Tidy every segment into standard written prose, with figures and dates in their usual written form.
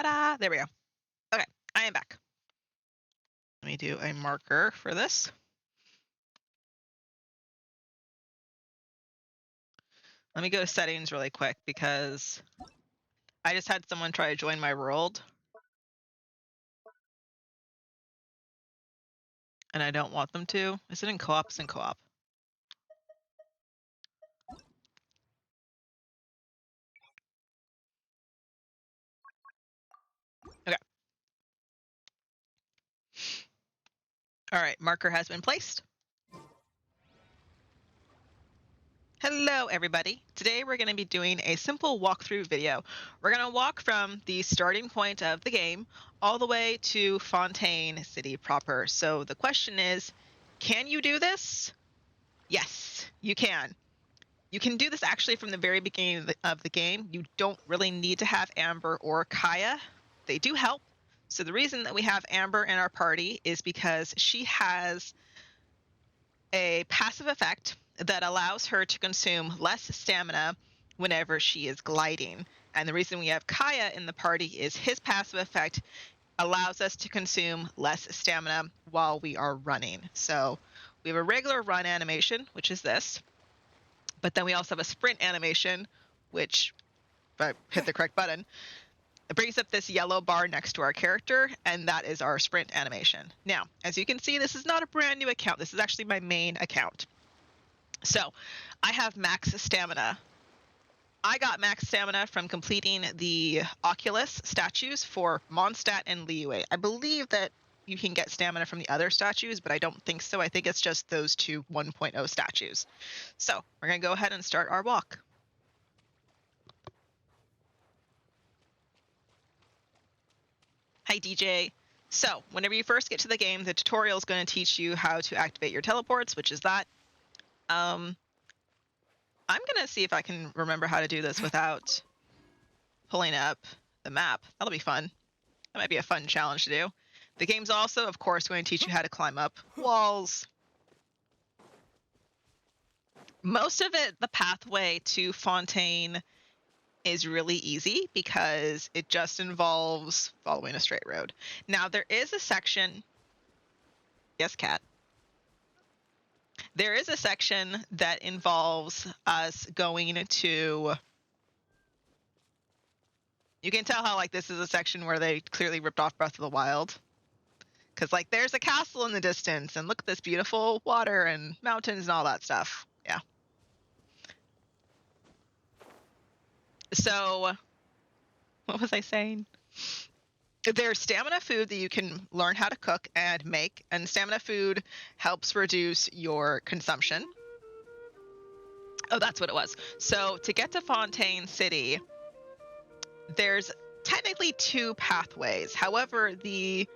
There we go. Okay, I am back. Let me do a marker for this. Let me go to settings really quick because I just had someone try to join my world. And I don't want them to. Is it in co-op? It's in co-op. Okay. All right, marker has been placed. Hello, everybody. Today we're going to be doing a simple walkthrough video. We're going to walk from the starting point of the game all the way to Fontaine City proper. So the question is, can you do this? Yes, you can. You can do this actually from the very beginning of the game. You don't really need to have Amber or Kaya. They do help. So the reason that we have Amber in our party is because she has a passive effect that allows her to consume less stamina whenever she is gliding. And the reason we have Kaya in the party is his passive effect allows us to consume less stamina while we are running. So we have a regular run animation, which is this. But then we also have a sprint animation, which, if I hit the correct button, it brings up this yellow bar next to our character, and that is our sprint animation. Now, as you can see, this is not a brand new account. This is actually my main account. So I have max stamina. I got max stamina from completing the Oculus statues for Mondstadt and Liyue. I believe that you can get stamina from the other statues, but I don't think so. I think it's just those two 1.0 statues. So we're going to go ahead and start our walk. Hi, DJ. So whenever you first get to the game, the tutorial is going to teach you how to activate your teleports, which is that. I'm going to see if I can remember how to do this without pulling up the map. That'll be fun. That might be a fun challenge to do. The game's also, of course, going to teach you how to climb up walls. Most of it, the pathway to Fontaine is really easy because it just involves following a straight road. Now, there is a section... Yes, cat. There is a section that involves us going to... You can tell how, like, this is a section where they clearly ripped off Breath of the Wild. Because, like, there's a castle in the distance, and look at this beautiful water and mountains and all that stuff. Yeah. So, what was I saying? There's stamina food that you can learn how to cook and make, and stamina food helps reduce your consumption. Oh, that's what it was. So to get to Fontaine City, there's technically two pathways. However, the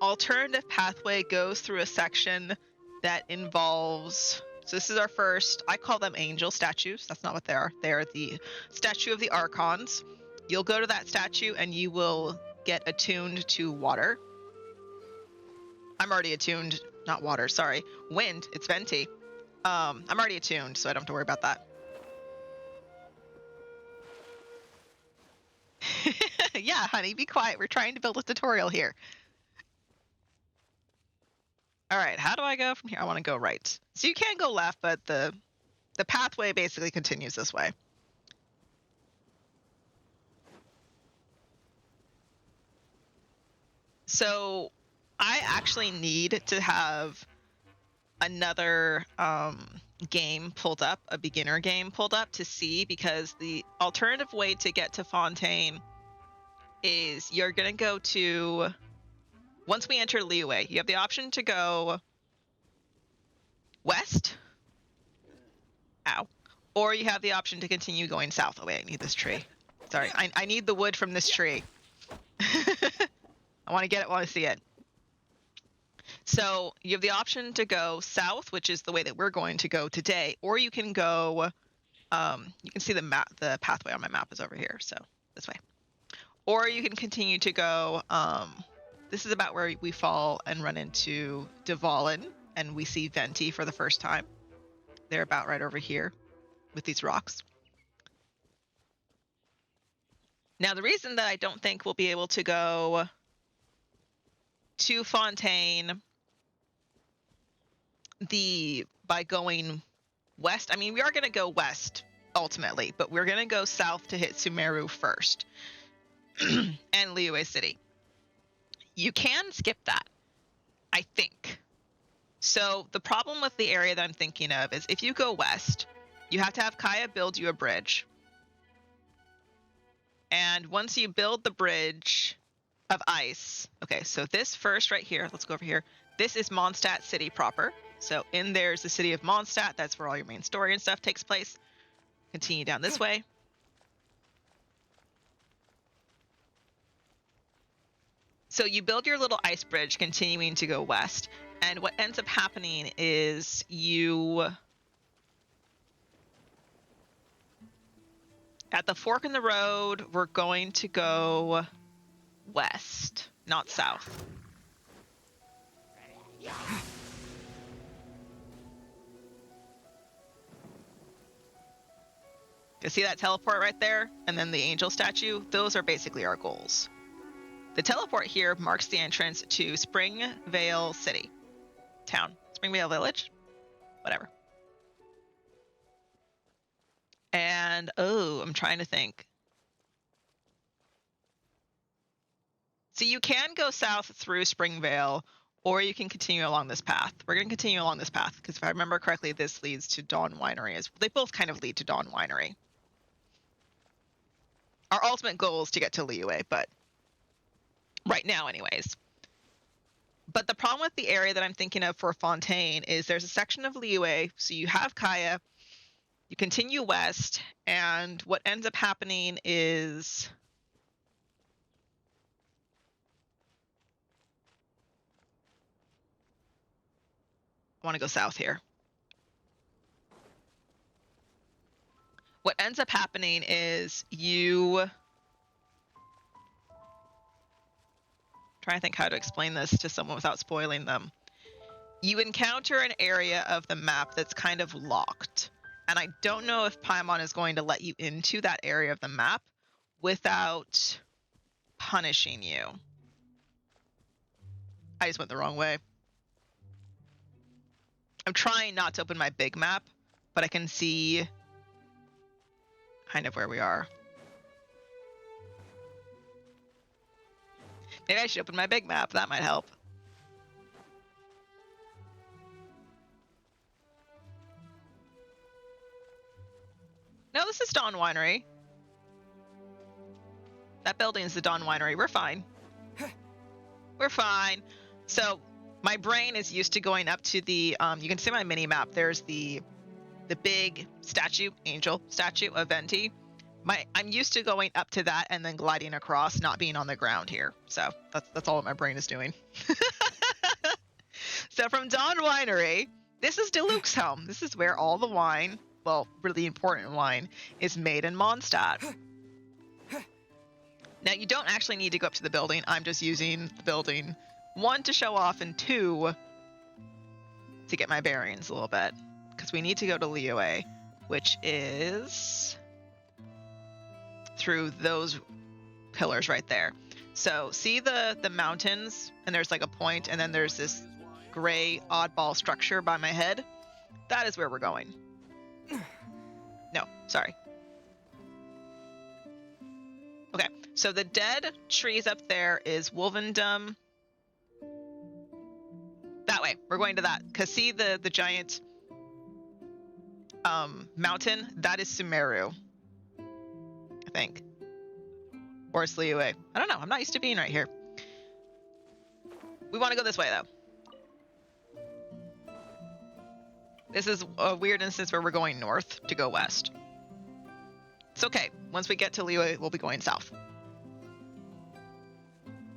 alternative pathway goes through a section that involves... So this is our first... I call them angel statues. That's not what they are. They're the statue of the Archons. You'll go to that statue and you will get attuned to water. I'm already attuned, not water, sorry. Wind, it's Venti. I'm already attuned, so I don't have to worry about that. Yeah, honey, be quiet. We're trying to build a tutorial here. All right, how do I go from here? I want to go right. So you can go left, but the pathway basically continues this way. So I actually need to have another game pulled up, a beginner game pulled up to see, because the alternative way to get to Fontaine is you're going to go to... Once we enter Liyue, you have the option to go west. Ow. Or you have the option to continue going south. Oh, wait, I need this tree. Sorry, I need the wood from this tree. I want to get it while I see it. So you have the option to go south, which is the way that we're going to go today, or you can go... you can see the map. The pathway on my map is over here, so this way. Or you can continue to go... this is about where we fall and run into Dvalin, and we see Venti for the first time. They're about right over here with these rocks. Now, the reason that I don't think we'll be able to go to Fontaine by going west, I mean, we are going to go west ultimately, but we're going to go south to hit Sumeru first and Liyue City. You can skip that, I think. So the problem with the area that I'm thinking of is if you go west, you have to have Kaya build you a bridge. And once you build the bridge of ice, okay, so this first right here, let's go over here. This is Mondstadt City proper. So in there's the city of Mondstadt. That's where all your main story and stuff takes place. Continue down this way. So you build your little ice bridge continuing to go west. And what ends up happening is at the fork in the road, we're going to go west, not south. You see that teleport right there? And then the angel statue? Those are basically our goals. The teleport here marks the entrance to Springvale City. Town. Springvale Village? Whatever. And, I'm trying to think. So you can go south through Springvale, or you can continue along this path. We're going to continue along this path, because if I remember correctly, this leads to Dawn Winery. They both kind of lead to Dawn Winery. Our ultimate goal is to get to Liyue, but right now anyways. But the problem with the area that I'm thinking of for Fontaine is there's a section of Liyue, so you have Kaya, you continue west, and what ends up happening is I want to go south here. What ends up happening is trying to think how to explain this to someone without spoiling them. You encounter an area of the map that's kind of locked. And I don't know if Paimon is going to let you into that area of the map without punishing you. I just went the wrong way. I'm trying not to open my big map, but I can see kind of where we are. Maybe I should open my big map. That might help. No, this is Dawn Winery. That building is the Dawn Winery. We're fine. We're fine. So my brain is used to going up to the, you can see my mini map. There's the big statue, angel statue of Venti. I'm used to going up to that and then gliding across, not being on the ground here. So that's all my brain is doing. So from Dawn Winery, this is Diluc's home. This is where all the wine, well, really important wine, is made in Mondstadt. Now, you don't actually need to go up to the building. I'm just using the building, 1, to show off, and 2, to get my bearings a little bit. Because we need to go to Liyue, which is through those pillars right there. So see the mountains, and there's like a point, and then there's this gray oddball structure by my head? That is where we're going. No, sorry. Okay, so the dead trees up there is Wolvendom. That way, we're going to that. Because see the giant mountain? That is Sumeru, I think. Or it's Liyue. I don't know, I'm not used to being right here. We want to go this way, though. This is a weird instance where we're going north to go west. It's okay. Once we get to Liyue, we'll be going south.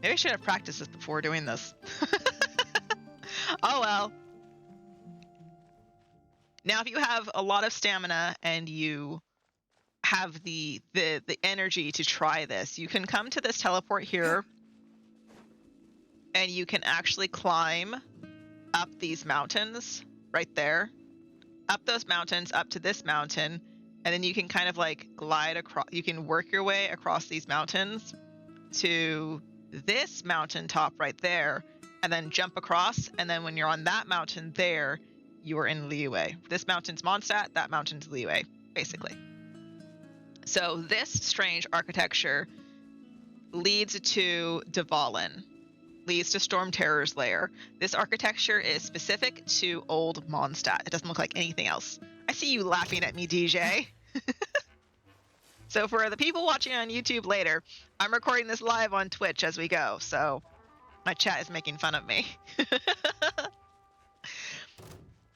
Maybe I should have practiced this before doing this. Oh well. Now, if you have a lot of stamina and you have the energy to try this, you can come to this teleport here, and you can actually climb up these mountains right there. Up those mountains, up to this mountain, and then you can kind of like glide across, you can work your way across these mountains to this mountaintop right there, and then jump across, and then when you're on that mountain there, you are in Liyue. This mountain's Mondstadt, that mountain's Liyue, basically. So this strange architecture leads to Dvalin, leads to Storm Terror's lair. This architecture is specific to old Mondstadt. It doesn't look like anything else. I see you laughing at me, DJ. So for the people watching on YouTube later, I'm recording this live on Twitch as we go, so my chat is making fun of me.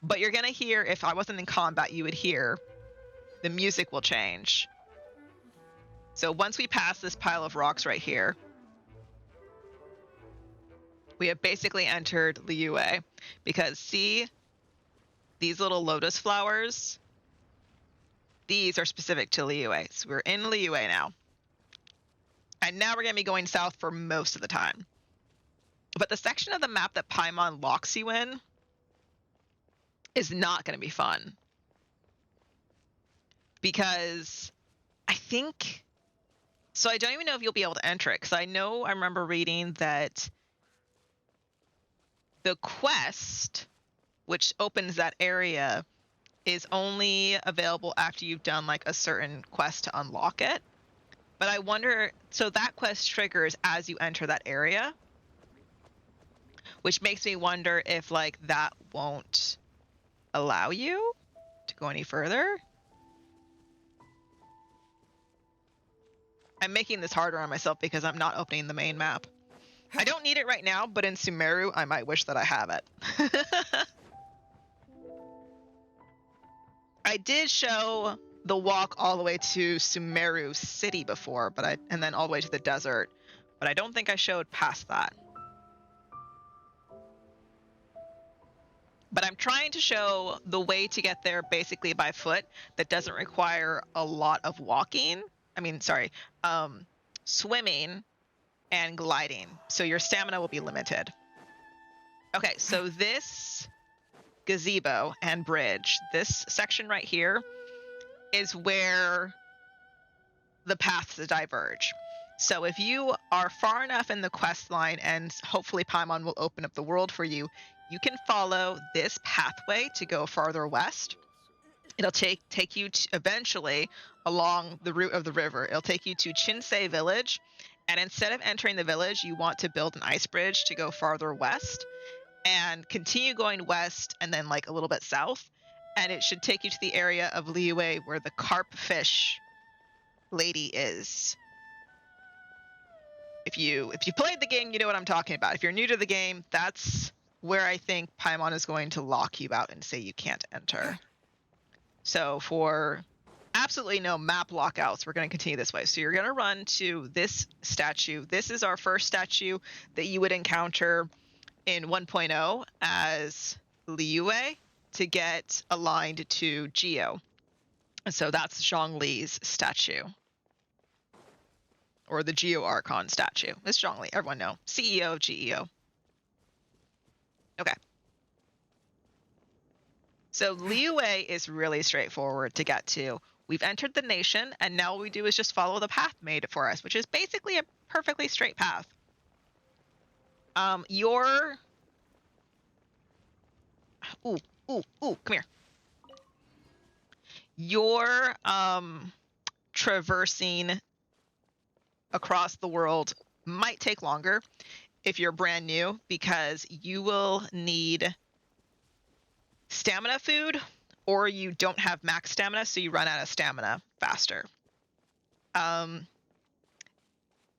But you're gonna hear, if I wasn't in combat, you would hear the music will change. So once we pass this pile of rocks right here, we have basically entered Liyue, because see these little lotus flowers? These are specific to Liyue. So we're in Liyue now. And now we're going to be going south for most of the time. But the section of the map that Paimon locks you in is not going to be fun. Because I think... So I don't even know if you'll be able to enter it. Because I remember reading that the quest, which opens that area, is only available after you've done like a certain quest to unlock it. But I wonder, so that quest triggers as you enter that area, which makes me wonder if like that won't allow you to go any further. I'm making this harder on myself because I'm not opening the main map. I don't need it right now, but in Sumeru, I might wish that I have it. I did show the walk all the way to Sumeru City before, and then all the way to the desert, but I don't think I showed past that. But I'm trying to show the way to get there basically by foot that doesn't require a lot of walking. Swimming and gliding. So your stamina will be limited. Okay, so this gazebo and bridge, this section right here, is where the paths diverge. So if you are far enough in the quest line, and hopefully Paimon will open up the world for you, you can follow this pathway to go farther west. It'll take you to, eventually along the route of the river. It'll take you to Chinsei village, and instead of entering the village, you want to build an ice bridge to go farther west and continue going west and then like a little bit south, and it should take you to the area of Liyue where the carp fish lady is. If you played the game, you know what I'm talking about. If you're new to the game, that's where I think Paimon is going to lock you out and say you can't enter. So for absolutely no map lockouts, we're going to continue this way. So you're going to run to this statue. This is our first statue that you would encounter in 1.0 as Liyue to get aligned to Geo. And so that's Zhongli's statue. Or the Geo Archon statue. It's Zhongli, everyone know. CEO of GEO. Okay. So Liyue is really straightforward to get to. We've entered the nation, and now all we do is just follow the path made for us, which is basically a perfectly straight path. Come here. Your traversing across the world might take longer if you're brand new, because you will need stamina food, or you don't have max stamina, so you run out of stamina faster.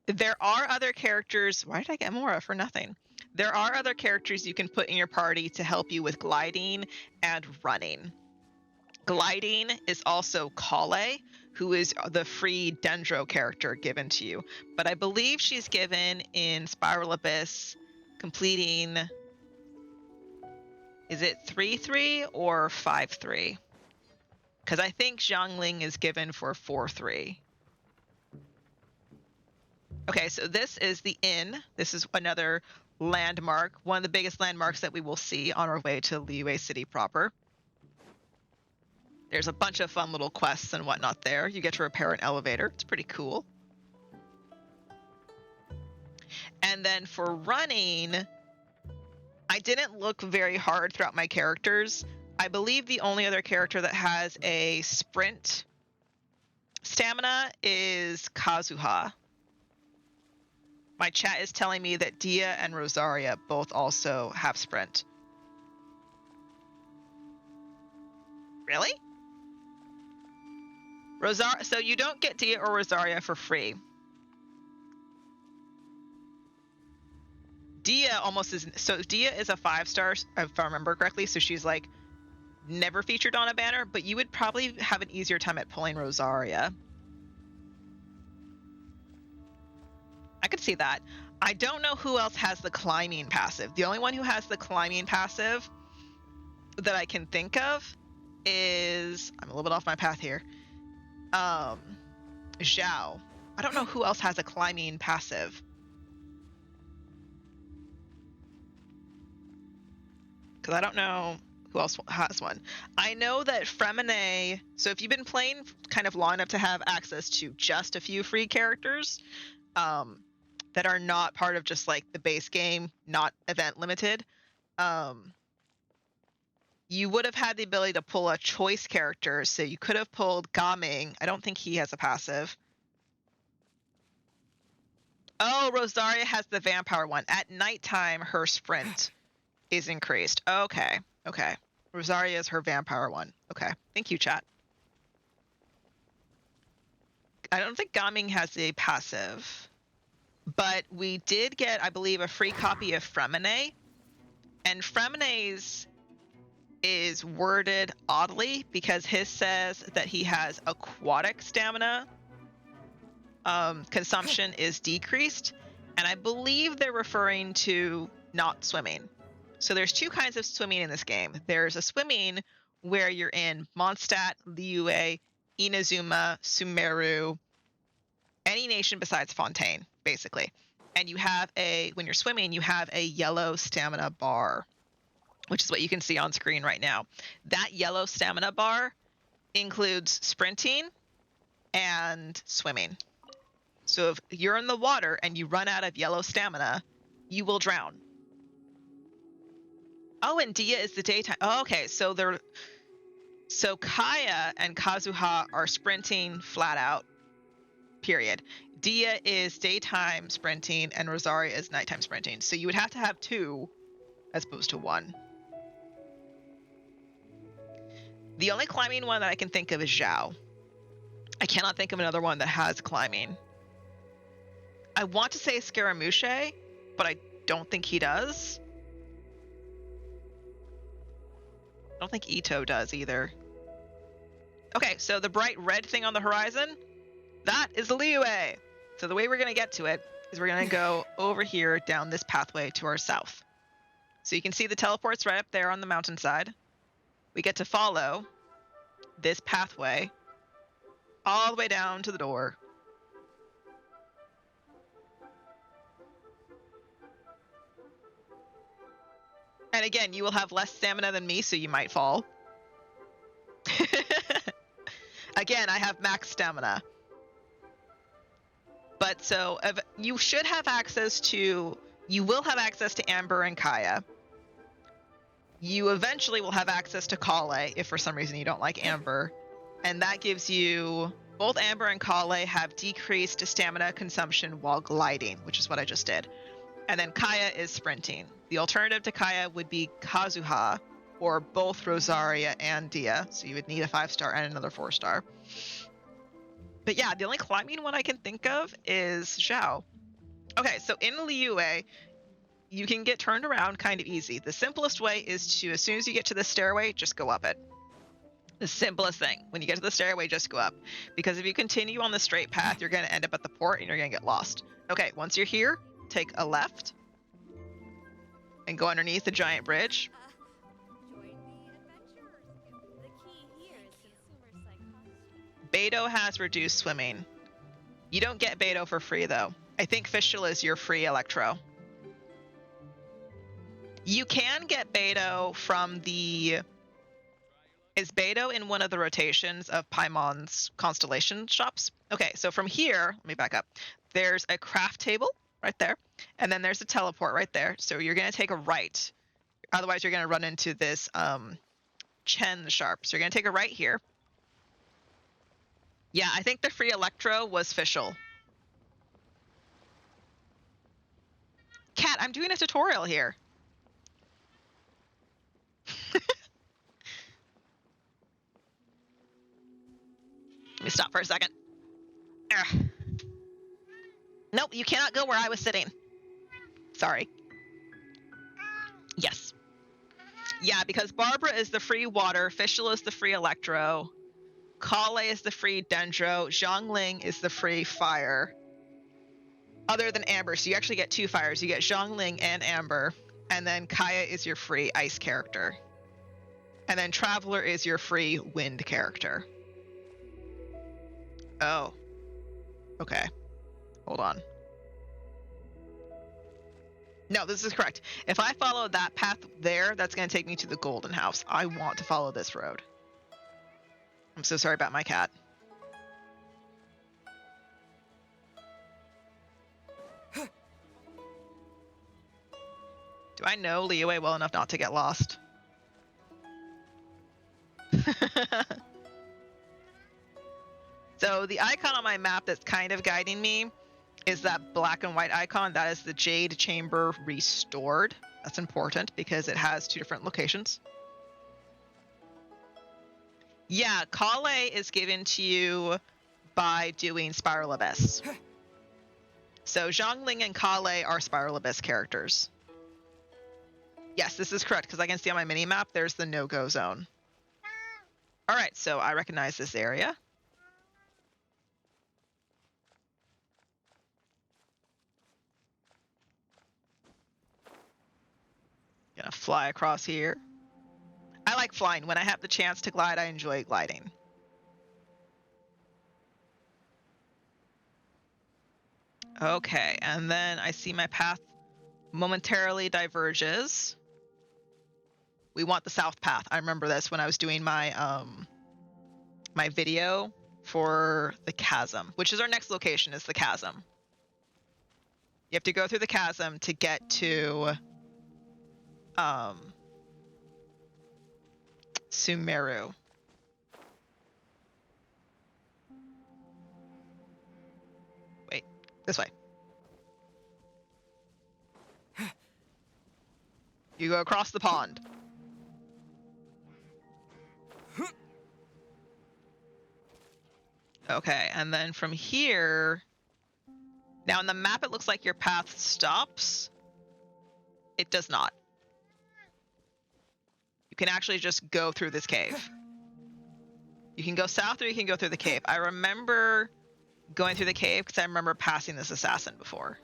There are other characters. Why did I get Mora for nothing? There are other characters you can put in your party to help you with gliding and running. Gliding is also Kale, who is the free Dendro character given to you. But I believe she's given in Spiral Abyss, completing... Is it 3-3 or 5-3? Because I think Zhongling is given for 4-3. Okay, so this is the inn. This is another landmark, one of the biggest landmarks that we will see on our way to Liyue City proper. There's a bunch of fun little quests and whatnot there. You get to repair an elevator. It's pretty cool. And then for running, I didn't look very hard throughout my characters. I believe the only other character that has a sprint stamina is Kazuha. My chat is telling me that Dia and Rosaria both also have sprint. Really? So you don't get Dia or Rosaria for free. Dia almost is. So Dia is a 5-star, if I remember correctly. So she's like never featured on a banner, but you would probably have an easier time at pulling Rosaria. I could see that. I don't know who else has the climbing passive. The only one who has the climbing passive that I can think of is, I'm a little bit off my path here, Zhao. I don't know who else has a climbing passive. Because I don't know who else has one. I know that Fremine, so if you've been playing kind of long enough to have access to just a few free characters that are not part of just like the base game, not event limited, you would have had the ability to pull a choice character. So you could have pulled Gaming. I don't think he has a passive. Oh, Rosaria has the vampire one. At nighttime, her sprint is increased. Okay. Rosaria is her vampire one. Okay. Thank you, chat. I don't think Gaming has a passive, but we did get, I believe, a free copy of Fremine, and Fremine's is worded oddly because his says that he has aquatic stamina consumption is decreased, and I believe they're referring to not swimming. So there's two kinds of swimming in this game. There's a swimming where you're in Mondstadt, Liyue, Inazuma, Sumeru, any nation besides Fontaine, basically. And you have when you're swimming, you have a yellow stamina bar, which is what you can see on screen right now. That yellow stamina bar includes sprinting and swimming. So if you're in the water and you run out of yellow stamina, you will drown. Oh, and Dia is the daytime. Oh, okay, so Kaya and Kazuha are sprinting flat out, period. Dia is daytime sprinting and Rosaria is nighttime sprinting. So you would have to have two as opposed to one. The only climbing one that I can think of is Zhao. I cannot think of another one that has climbing. I want to say Scaramouche, but I don't think he does. I don't think Ito does either. Okay, so the bright red thing on the horizon, that is Liyue. So the way we're going to get to it is we're going to go over here down this pathway to our south. So you can see the teleports right up there on the mountainside. We get to follow this pathway all the way down to the door. And again, you will have less stamina than me, so you might fall. Again, I have max stamina. But so you should have access to, you will have access to Amber and Kaya. You eventually will have access to Kale if for some reason you don't like Amber. And that gives you, both Amber and Kale have decreased stamina consumption while gliding, which is what I just did. And then Kaya is sprinting. The alternative to Kaya would be Kazuha, or both Rosaria and Dia. So you would need a 5-star and another 4-star. But yeah, the only climbing one I can think of is Zhao. Okay, so in Liyue, you can get turned around kind of easy. The simplest way is to, as soon as you get to the stairway, just go up it. The simplest thing. When you get to the stairway, just go up. Because if you continue on the straight path, you're going to end up at the port and you're going to get lost. Okay, once you're here, take a left and go underneath the giant bridge. Beto has reduced swimming. You don't get Beto for free, though. I think Fischl is your free Electro. You can get Beto from the... Is Beidou in one of the rotations of Paimon's constellation shops? Okay, so from here, let me back up. There's a craft table right there, and then there's a teleport right there. So you're going to take a right. Otherwise, you're going to run into this Chen sharp. So you're going to take a right here. Yeah, I think the free Electro was Fischl. Cat, I'm doing a tutorial here. Let me stop for a second. Ugh. Nope, you cannot go where I was sitting. Sorry. Yes. Yeah, because Barbara is the free water, Fischl is the free Electro, Kale is the free Dendro, Zhongling is the free fire. Other than Amber, so you actually get 2 fires. You get Zhongling and Amber, and then Kaya is your free ice character. And then Traveler is your free wind character. Oh. Okay. Hold on. No, this is correct. If I follow that path there, that's going to take me to the Golden House. I want to follow this road. I'm so sorry about my cat. Do I know Liyue well enough not to get lost? So the icon on my map that's kind of guiding me is that black and white icon. That is the Jade Chamber Restored. That's important because it has 2 different locations. Yeah, Kale is given to you by doing Spiral Abyss. So Zhongling and Kale are Spiral Abyss characters. Yes, this is correct because I can see on my mini-map there's the no-go zone. All right, so I recognize this area. Gonna fly across here. I like flying. When I have the chance to glide, I enjoy gliding. Okay, and then I see my path momentarily diverges. We want the south path. I remember this when I was doing my my video for the chasm, which is our next location, is the chasm. You have to go through the chasm to get to Sumeru. Wait, this way. You go across the pond. Okay, and then from here, now on the map it looks like your path stops. It does not. You can actually just go through this cave. You can go south or you can go through the cave. I remember going through the cave because I remember passing this assassin before.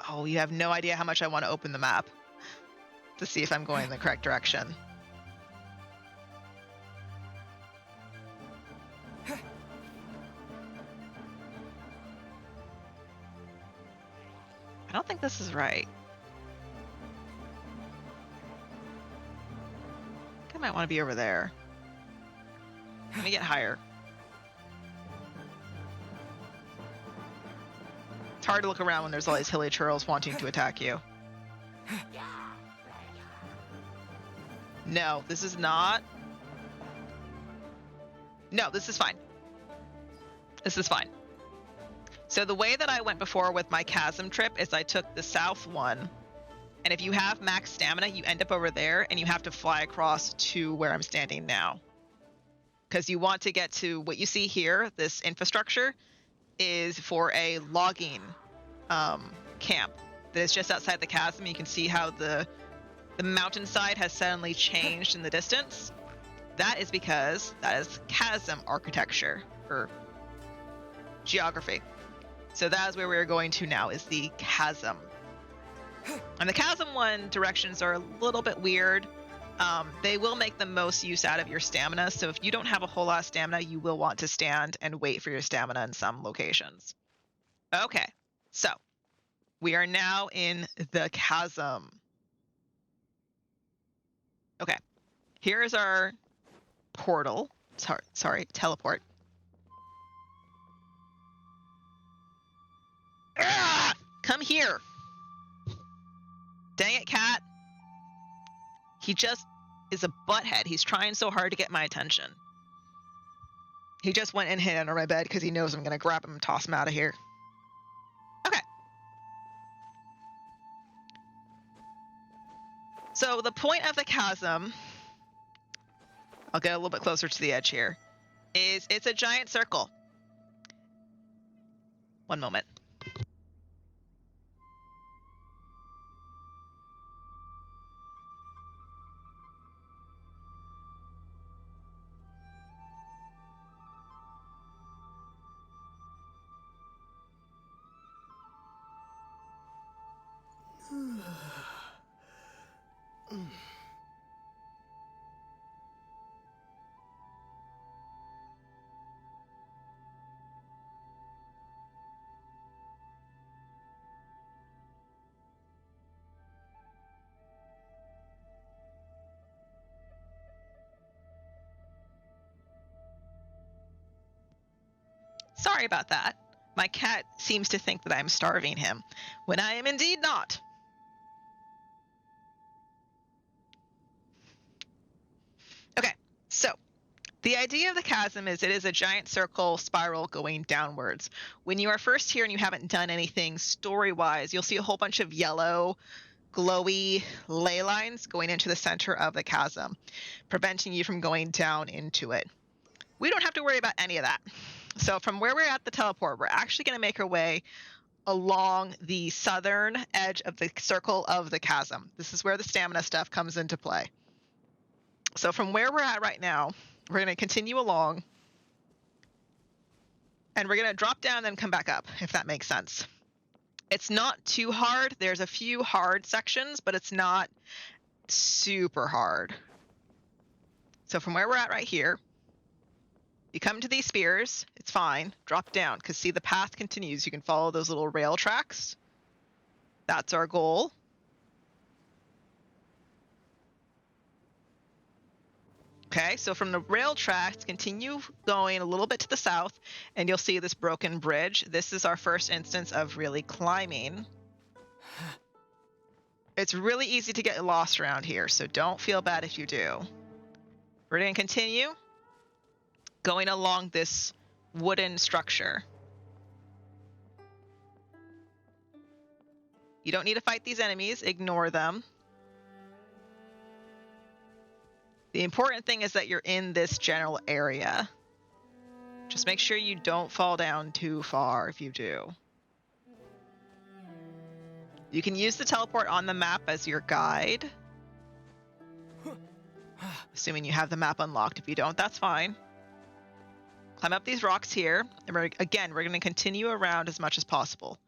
Oh, you have no idea how much I want to open the map to see if I'm going in the correct direction. I don't think this is right. I think I might want to be over there. Let me get higher. It's hard to look around when there's all these hilly churls wanting to attack you. No, this is not. No, this is fine. This is fine. So the way that I went before with my chasm trip is I took the south one, and if you have max stamina, you end up over there, and you have to fly across to where I'm standing now. Because you want to get to what you see here, this infrastructure, is for a logging camp that is just outside the chasm. You can see how the mountainside has suddenly changed in the distance. That is because that is chasm architecture, or geography. So that is where we're going to now, is the chasm. And the chasm one directions are a little bit weird. They will make the most use out of your stamina. So if you don't have a whole lot of stamina, you will want to stand and wait for your stamina in some locations. Okay, so we are now in the chasm. Okay, Here's our portal. Sorry, teleport. Ah! Come here. Dang it, cat. He just is a butthead. He's trying so hard to get my attention. He just went and hid under my bed because he knows I'm going to grab him and toss him out of here. Okay. So the point of the chasm, I'll get a little bit closer to the edge here, is it's a giant circle. One moment. Sorry about that. My cat seems to think that I'm starving him, when I am indeed not. Okay, so the idea of the chasm is it is a giant circle spiral going downwards. When you are first here and you haven't done anything story-wise, you'll see a whole bunch of yellow, glowy ley lines going into the center of the chasm, preventing you from going down into it. We don't have to worry about any of that. So from where we're at the teleport, we're actually going to make our way along the southern edge of the circle of the chasm. This is where the stamina stuff comes into play. So from where we're at right now, we're going to continue along, and we're going to drop down and then come back up, if that makes sense. It's not too hard. There's a few hard sections, but it's not super hard. So from where we're at right here, you come to these spears, it's fine, drop down, because see the path continues. You can follow those little rail tracks. That's our goal. Okay, so from the rail tracks, continue going a little bit to the south, and you'll see this broken bridge. This is our first instance of really climbing. It's really easy to get lost around here, so don't feel bad if you do. We're going to continue going along this wooden structure. You don't need to fight these enemies, ignore them. The important thing is that you're in this general area. Just make sure you don't fall down too far if you do. You can use the teleport on the map as your guide. Assuming you have the map unlocked. If you don't, that's fine. Climb up these rocks here, and we're going to continue around as much as possible.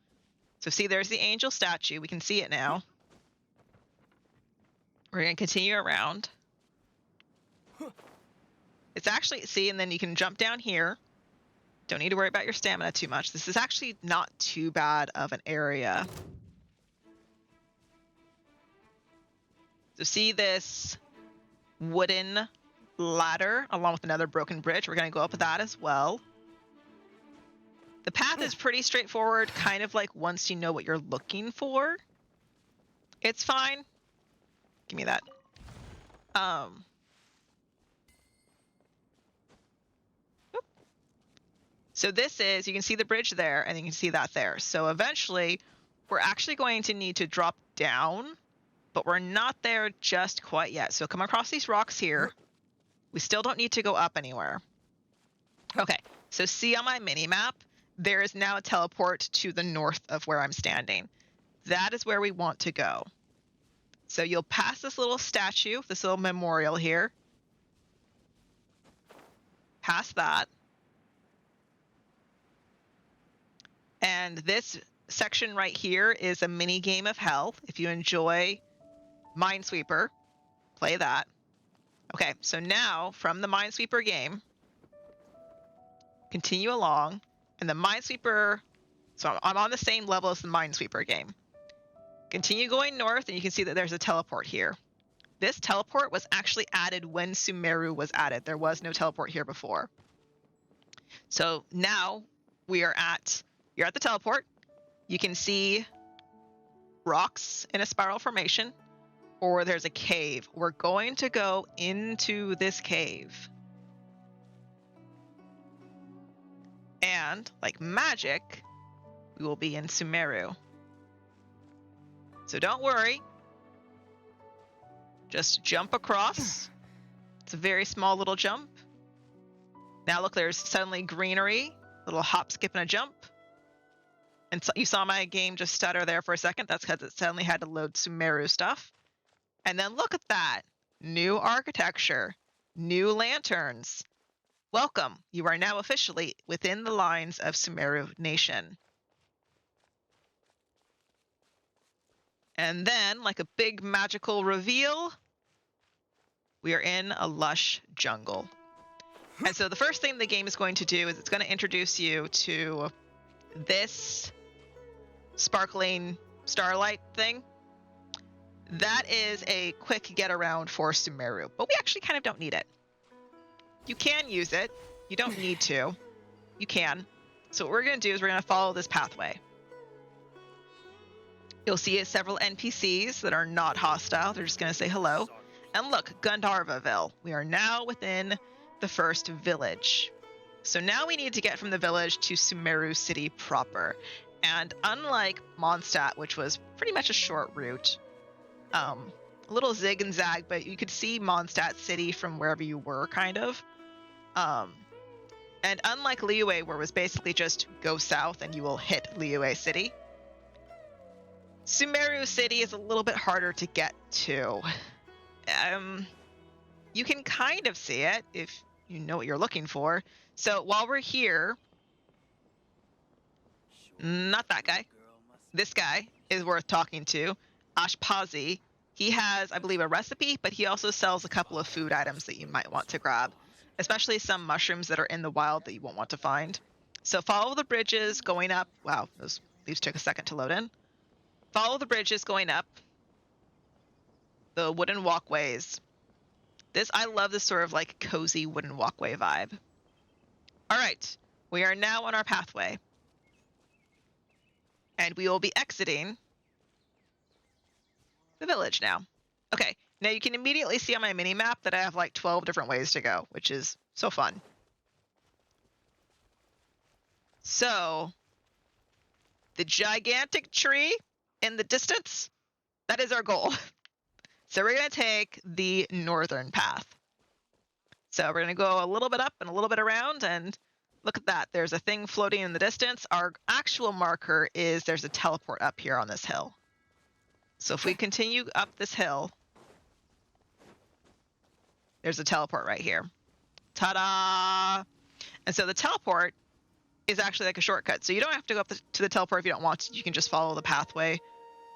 So see, there's the angel statue. We can see it now. We're going to continue around. It's actually, see, and then you can jump down here. Don't need to worry about your stamina too much. This is actually not too bad of an area. So see this wooden ladder along with another broken bridge. We're going to go up that as well. The path is pretty straightforward, kind of like once you know what you're looking for. It's fine. Give me that. So this is, you can see the bridge there, and you can see that there. So eventually, we're actually going to need to drop down, but we're not there just quite yet. So come across these rocks here. We still don't need to go up anywhere. Okay, so see on my mini-map, there is now a teleport to the north of where I'm standing. That is where we want to go. So you'll pass this little statue, this little memorial here. Past that. And this section right here is a mini game of hell. If you enjoy Minesweeper, play that. Okay, so now from the Minesweeper game, continue along, and the Minesweeper, so I'm on the same level as the Minesweeper game. Continue going north, and you can see that there's a teleport here. this teleport was actually added when Sumeru was added. There was no teleport here before. So now you're at the teleport. You can see rocks in a spiral formation, or there's a cave. We're going to go into this cave. And like magic, we will be in Sumeru. So don't worry. Just jump across. It's a very small little jump. Now look, there's suddenly greenery. Little hop, skip, and a jump. And so you saw my game just stutter there for a second. That's because it suddenly had to load Sumeru stuff. And then look at that. New architecture. New lanterns. Welcome. You are now officially within the lines of Sumeru Nation. And then, like a big magical reveal, we are in a lush jungle. And so the first thing the game is going to do is it's going to introduce you to this sparkling starlight thing. That is a quick get around for Sumeru, but we actually kind of don't need it. You can use it. You don't need to. You can. So what we're going to do is we're going to follow this pathway. You'll see several NPCs that are not hostile. They're just going to say hello. And look, Gandharvaville. We are now within the first village. So now we need to get from the village to Sumeru City proper. And unlike Mondstadt, which was pretty much a short route, a little zig and zag, but you could see Mondstadt City from wherever you were, kind of. And unlike Liyue, where it was basically just go south and you will hit Liyue City, Sumeru City is a little bit harder to get to. You can kind of see it if you know what you're looking for. So while we're here, not that guy, this guy is worth talking to, Ashpazi. He has, I believe, a recipe, but he also sells a couple of food items that you might want to grab, especially some mushrooms that are in the wild that you won't want to find. So follow the bridges going up. Wow, these took a second to load in. Follow the bridges going up, the wooden walkways. I love this sort of like cozy wooden walkway vibe. All right, we are now on our pathway. And we will be exiting the village now. Okay, now you can immediately see on my mini map that I have like 12 different ways to go, which is so fun. So, the gigantic tree in the distance, that is our goal. So we're going to take the northern path. So we're going to go a little bit up and a little bit around, and look at that. There's a thing floating in the distance. Our actual marker is there's a teleport up here on this hill. So if we continue up this hill, there's a teleport right here. Ta-da! And so the teleport is actually like a shortcut. So you don't have to go up to the teleport if you don't want to. You can just follow the pathway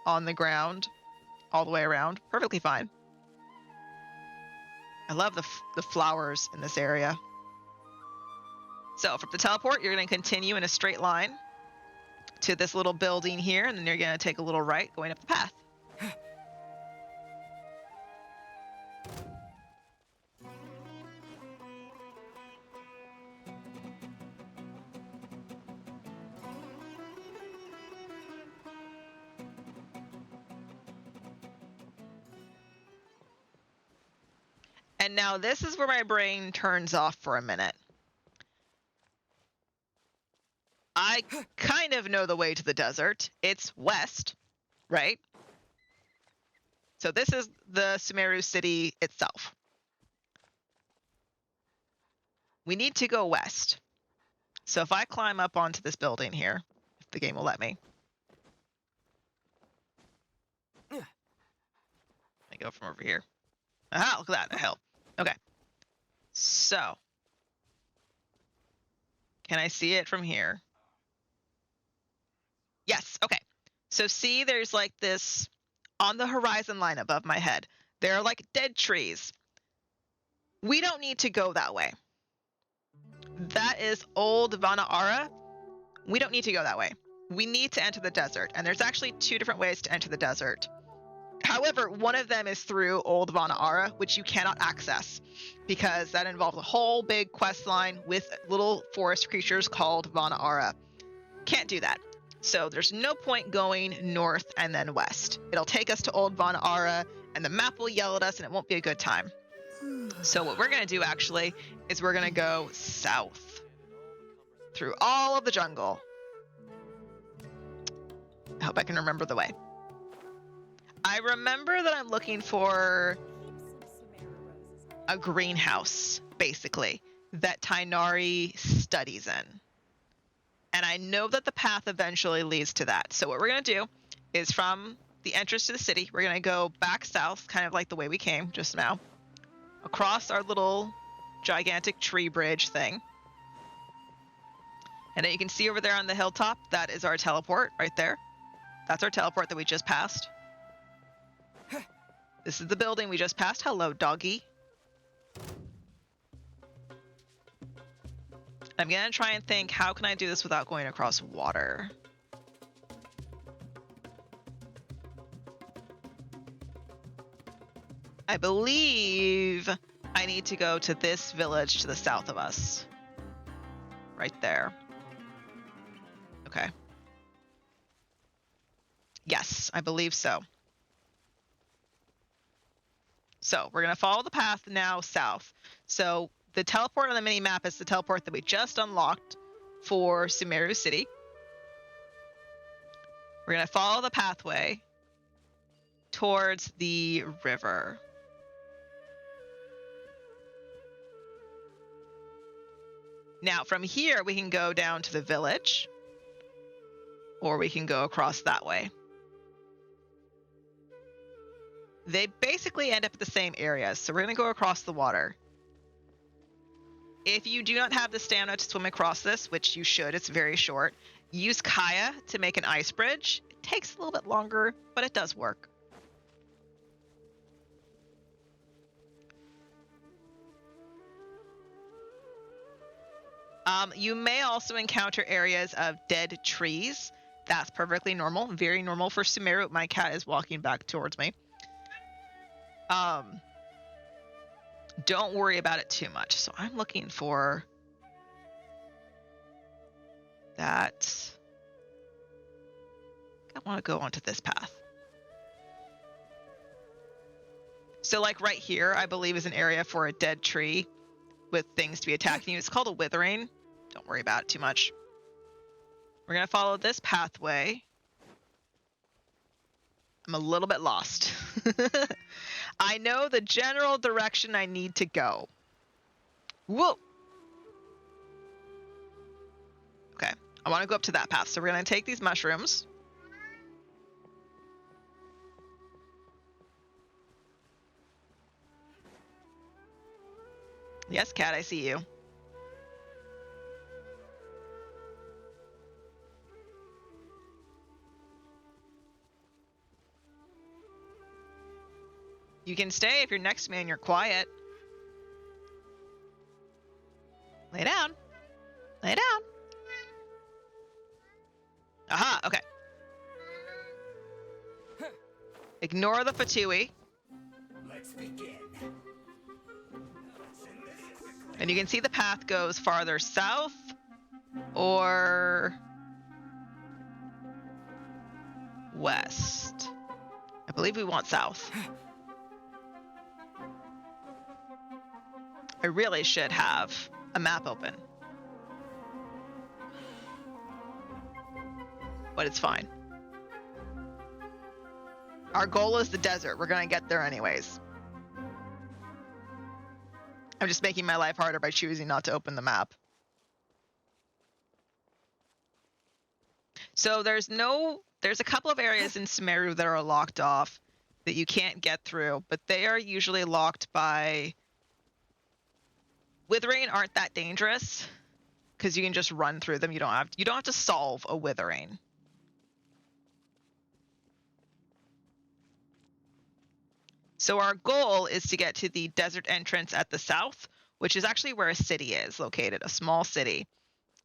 on the ground all the way around. Perfectly fine. I love the flowers in this area. So from the teleport, you're going to continue in a straight line to this little building here, and then you're going to take a little right going up the path. And now this is where my brain turns off for a minute. I kind of know the way to the desert. It's west, right? So this is the Sumeru City itself. We need to go west. So if I climb up onto this building here, if the game will let me. I go from over here. Aha, look at that, a hill. Okay. So, can I see it from here? Yes, okay. So see, there's like this, on the horizon line above my head, there are like dead trees. We don't need to go that way. That is old Vanaara. We don't need to go that way. We need to enter the desert, and there's actually two different ways to enter the desert. However, one of them is through Old Vana'ara, which you cannot access because that involves a whole big quest line with little forest creatures called Vana'ara. Can't do that. So there's no point going north and then west. It'll take us to Old Vana'ara, and the map will yell at us, and it won't be a good time. So what we're going to do, actually, is we're going to go south through all of the jungle. I hope I can remember the way. I remember that I'm looking for a greenhouse, basically, that Tainari studies in. And I know that the path eventually leads to that. So what we're going to do is from the entrance to the city, we're going to go back south, kind of like the way we came just now, across our little gigantic tree bridge thing. And then you can see over there on the hilltop, that is our teleport right there. That's our teleport that we just passed. This is the building we just passed. Hello, doggy. I'm going to try and think, how can I do this without going across water? I believe I need to go to this village to the south of us. Right there. Okay. Yes, I believe so. So we're going to follow the path now south. So the teleport on the mini map is the teleport that we just unlocked for Sumeru City. We're going to follow the pathway towards the river. Now from here we can go down to the village, or we can go across that way. They basically end up at the same areas, so we're going to go across the water. If you do not have the stamina to swim across this, which you should, it's very short, use Kaya to make an ice bridge. It takes a little bit longer, but it does work. You may also encounter areas of dead trees. That's perfectly normal, very normal for Sumeru. My cat is walking back towards me. Don't worry about it too much. So I'm looking for that. I want to go onto this path. So like right here, I believe is an area for a dead tree with things to be attacking you. It's called a withering. Don't worry about it too much. We're going to follow this pathway. I'm a little bit lost. I know the general direction I need to go. Whoa. Okay, I want to go up to that path. So we're going to take these mushrooms. Yes, cat, I see you. You can stay if you're next to me and you're quiet. Lay down. Lay down. Aha, okay. Ignore the Fatui. Let's begin. And you can see the path goes farther south or west. I believe we want south. I really should have a map open. But it's fine. Our goal is the desert. We're going to get there anyways. I'm just making my life harder by choosing not to open the map. So there's a couple of areas in Sumeru that are locked off that you can't get through, but they are usually locked by... Withering aren't that dangerous because you can just run through them. You don't have to solve a withering. So our goal is to get to the desert entrance at the south, which is actually where a city is located, a small city.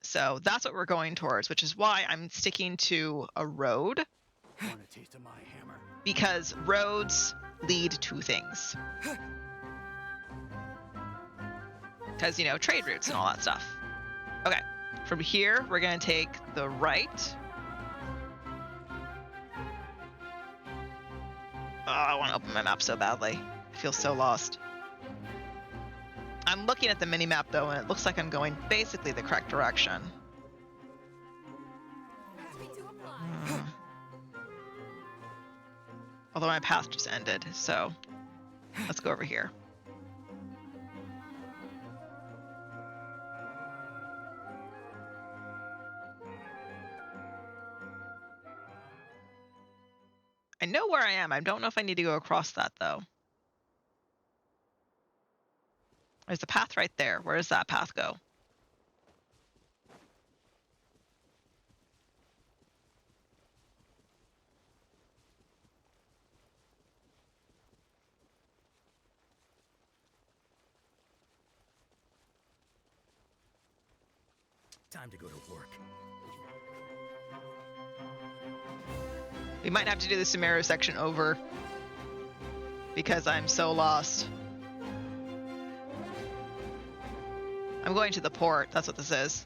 So that's what we're going towards, which is why I'm sticking to a road Want a taste of my hammer? because roads lead to things. Because, you know, trade routes and all that stuff. Okay, from here, we're going to take the right. Oh, I want to open my map so badly. I feel so lost. I'm looking at the mini-map, though, and it looks like I'm going basically the correct direction. Although my path just ended, so let's go over here. I know where I am. I don't know if I need to go across that, though. There's a path right there. Where does that path go? Time to go to work. We might have to do the Sumeru section over because I'm so lost. I'm going to the port. That's what this is.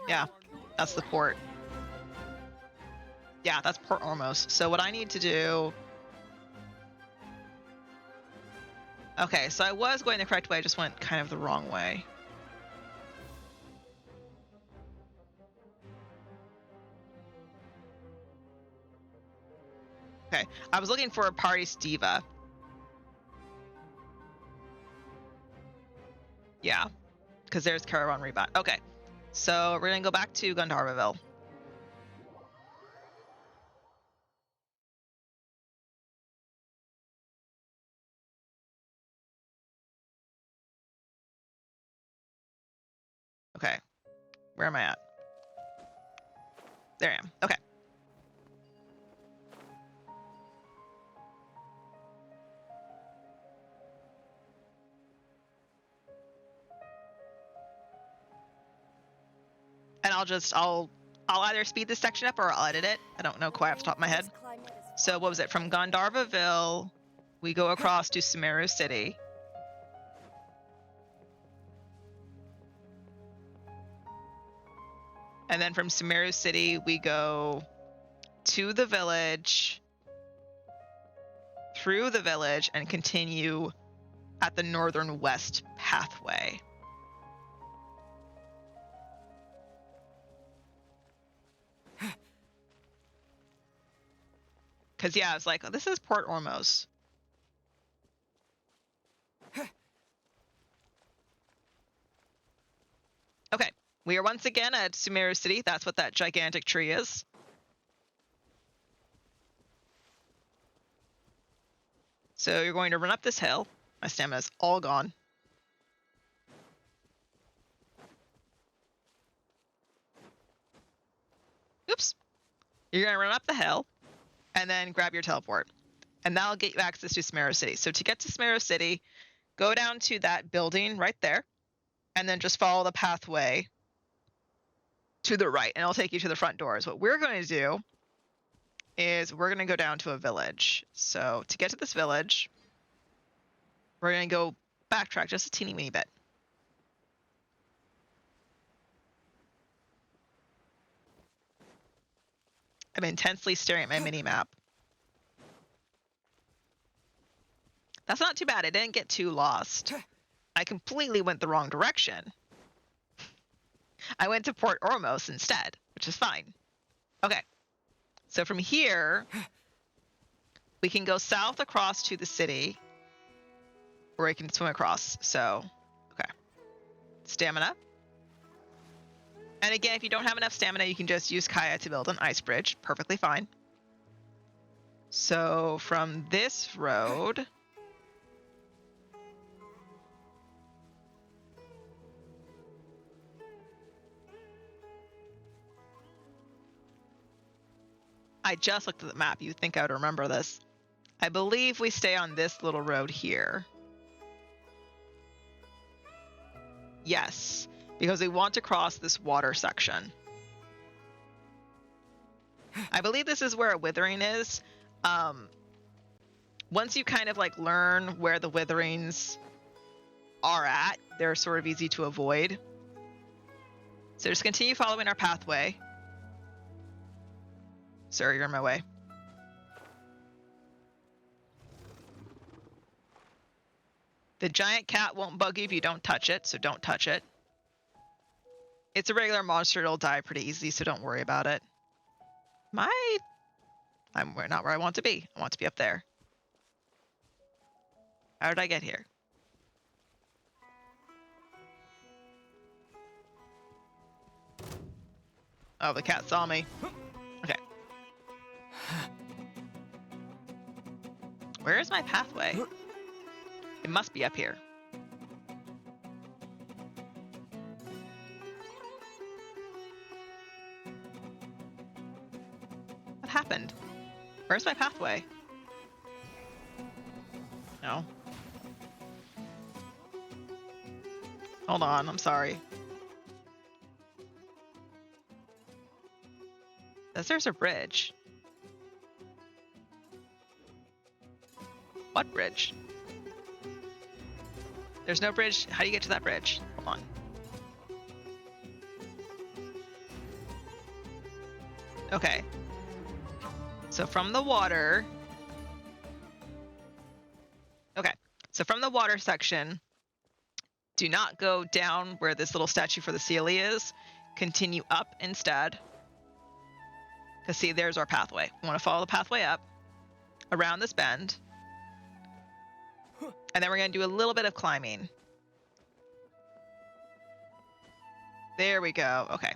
Yeah, that's the port. Yeah, that's Port Ormos. So what I need to do... Okay, so I was going the correct way. I just went kind of the wrong way. Okay, I was looking for a party Steva. Yeah, because there's Caravan Rebot. Okay, so we're gonna go back to Gandharvaville. Okay, where am I at? There I am. Okay. And I'll either speed this section up or I'll edit it. I don't know quite off the top of my head. So what was it? From Gandharvaville, we go across to Sumeru City. And then from Sumeru City, we go to the village, through the village, and continue at the northern west pathway. Because, yeah, I was like, oh, this is Port Ormos. Okay, we are once again at Sumeru City. That's what that gigantic tree is. So you're going to run up this hill. My stamina's all gone. Oops. You're going to run up the hill and then grab your teleport. And that'll get you access to Sumeru City. So to get to Sumeru City, go down to that building right there, and then just follow the pathway to the right, and it'll take you to the front doors. What we're going to do is we're going to go down to a village. So to get to this village, we're going to go backtrack just a teeny weeny bit. I'm intensely staring at my mini map. That's not too bad. I didn't get too lost. I completely went the wrong direction. I went to Port Ormos instead, which is fine. Okay. So from here, we can go south across to the city, or we can swim across. So, okay. Stamina. And again, if you don't have enough stamina, you can just use Kaya to build an ice bridge. Perfectly fine. So from this road... I just looked at the map. You'd think I would remember this. I believe we stay on this little road here. Yes, because we want to cross this water section. I believe this is where a withering is. Once you kind of like learn where the witherings are at, they're sort of easy to avoid. So just continue following our pathway. Sir, you're in my way. The giant cat won't bug you if you don't touch it, so don't touch it. It's a regular monster, it'll die pretty easy, so don't worry about it. I'm not where I want to be. I want to be up there. How did I get here? Oh, the cat saw me. Okay. Where is my pathway? It must be up here. What happened? Where's my pathway? No. Hold on, I'm sorry. There's a bridge. What bridge? There's no bridge. How do you get to that bridge? Hold on. Okay. So from the water. Okay. So from the water section, do not go down where this little statue for the Sealy is. Continue up instead. Because see, there's our pathway. We want to follow the pathway up around this bend. And then we're going to do a little bit of climbing. There we go. Okay.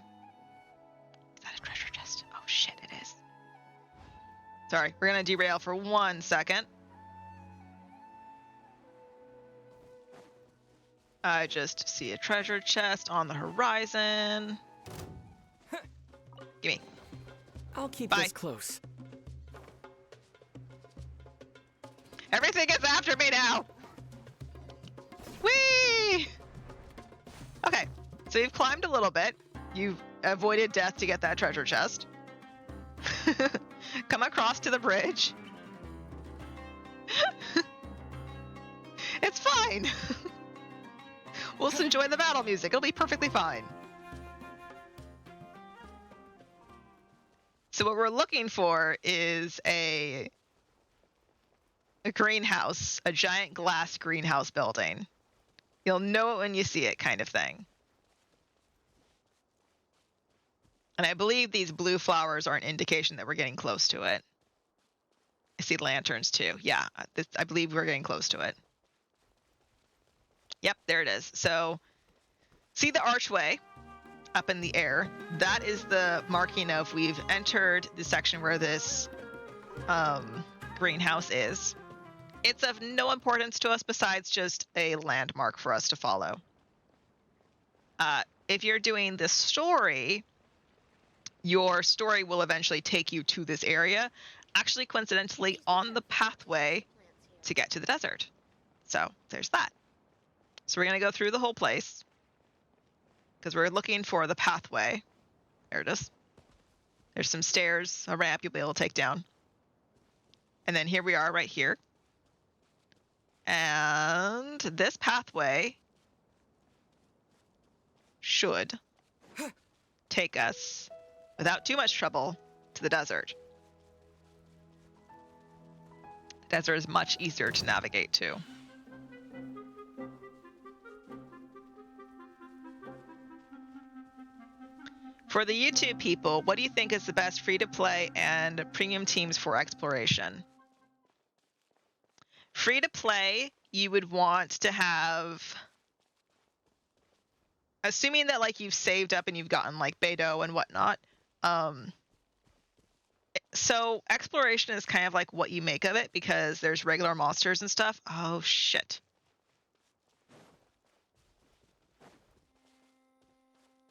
Is that a treasure chest? Oh shit, it is. Sorry, we're going to derail for 1 second. I just see a treasure chest on the horizon. Gimme. I'll keep Bye. this close. Everything is after me now! Whee! Okay, so you've climbed a little bit. You've avoided death to get that treasure chest. Come across to the bridge. It's fine. We'll just enjoy the battle music. It'll be perfectly fine. So what we're looking for is a greenhouse, a giant glass greenhouse building. You'll know it when you see it, kind of thing. And I believe these blue flowers are an indication that we're getting close to it. I see lanterns too. Yeah, I believe we're getting close to it. Yep, there it is. So see the archway up in the air? That is the marking of we've entered the section where this greenhouse is. It's of no importance to us besides just a landmark for us to follow. If you're doing the story, your story will eventually take you to this area, actually coincidentally on the pathway to get to the desert. So there's that. So we're going to go through the whole place because we're looking for the pathway. There it is. There's some stairs, a ramp you'll be able to take down. And then here we are right here. And this pathway should take us without too much trouble to the desert. The desert is much easier to navigate to. For the YouTube people, what do you think is the best free-to-play and premium teams for exploration? Free-to-play, you would want to have, assuming that like you've saved up and you've gotten like Beto and whatnot. So exploration is kind of like what you make of it because there's regular monsters and stuff. Oh shit.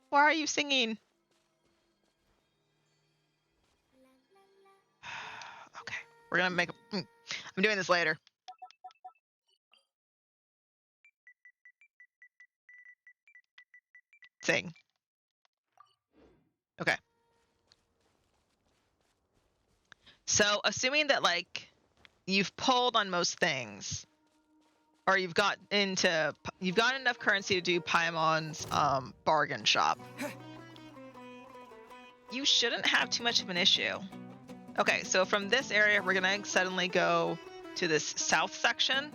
Why are you singing? Okay, we're gonna make I'm doing this later. Sing. Okay. So assuming that like you've pulled on most things, or you've got enough currency to do Paimon's bargain shop, you shouldn't have too much of an issue. Okay, so from this area, we're gonna suddenly go to this south section.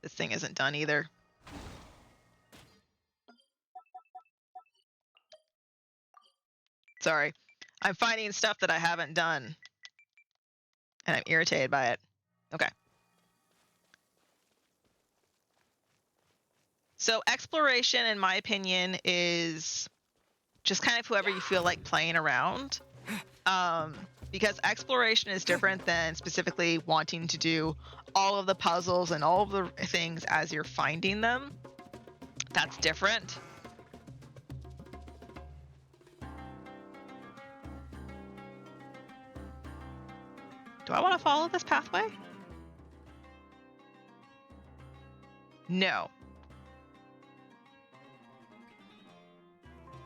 This thing isn't done either. Sorry. I'm finding stuff that I haven't done, and I'm irritated by it. Okay. So exploration, in my opinion, is just kind of whoever you feel like playing around. Because exploration is different than specifically wanting to do all of the puzzles and all of the things as you're finding them. That's different. Do I want to follow this pathway? No.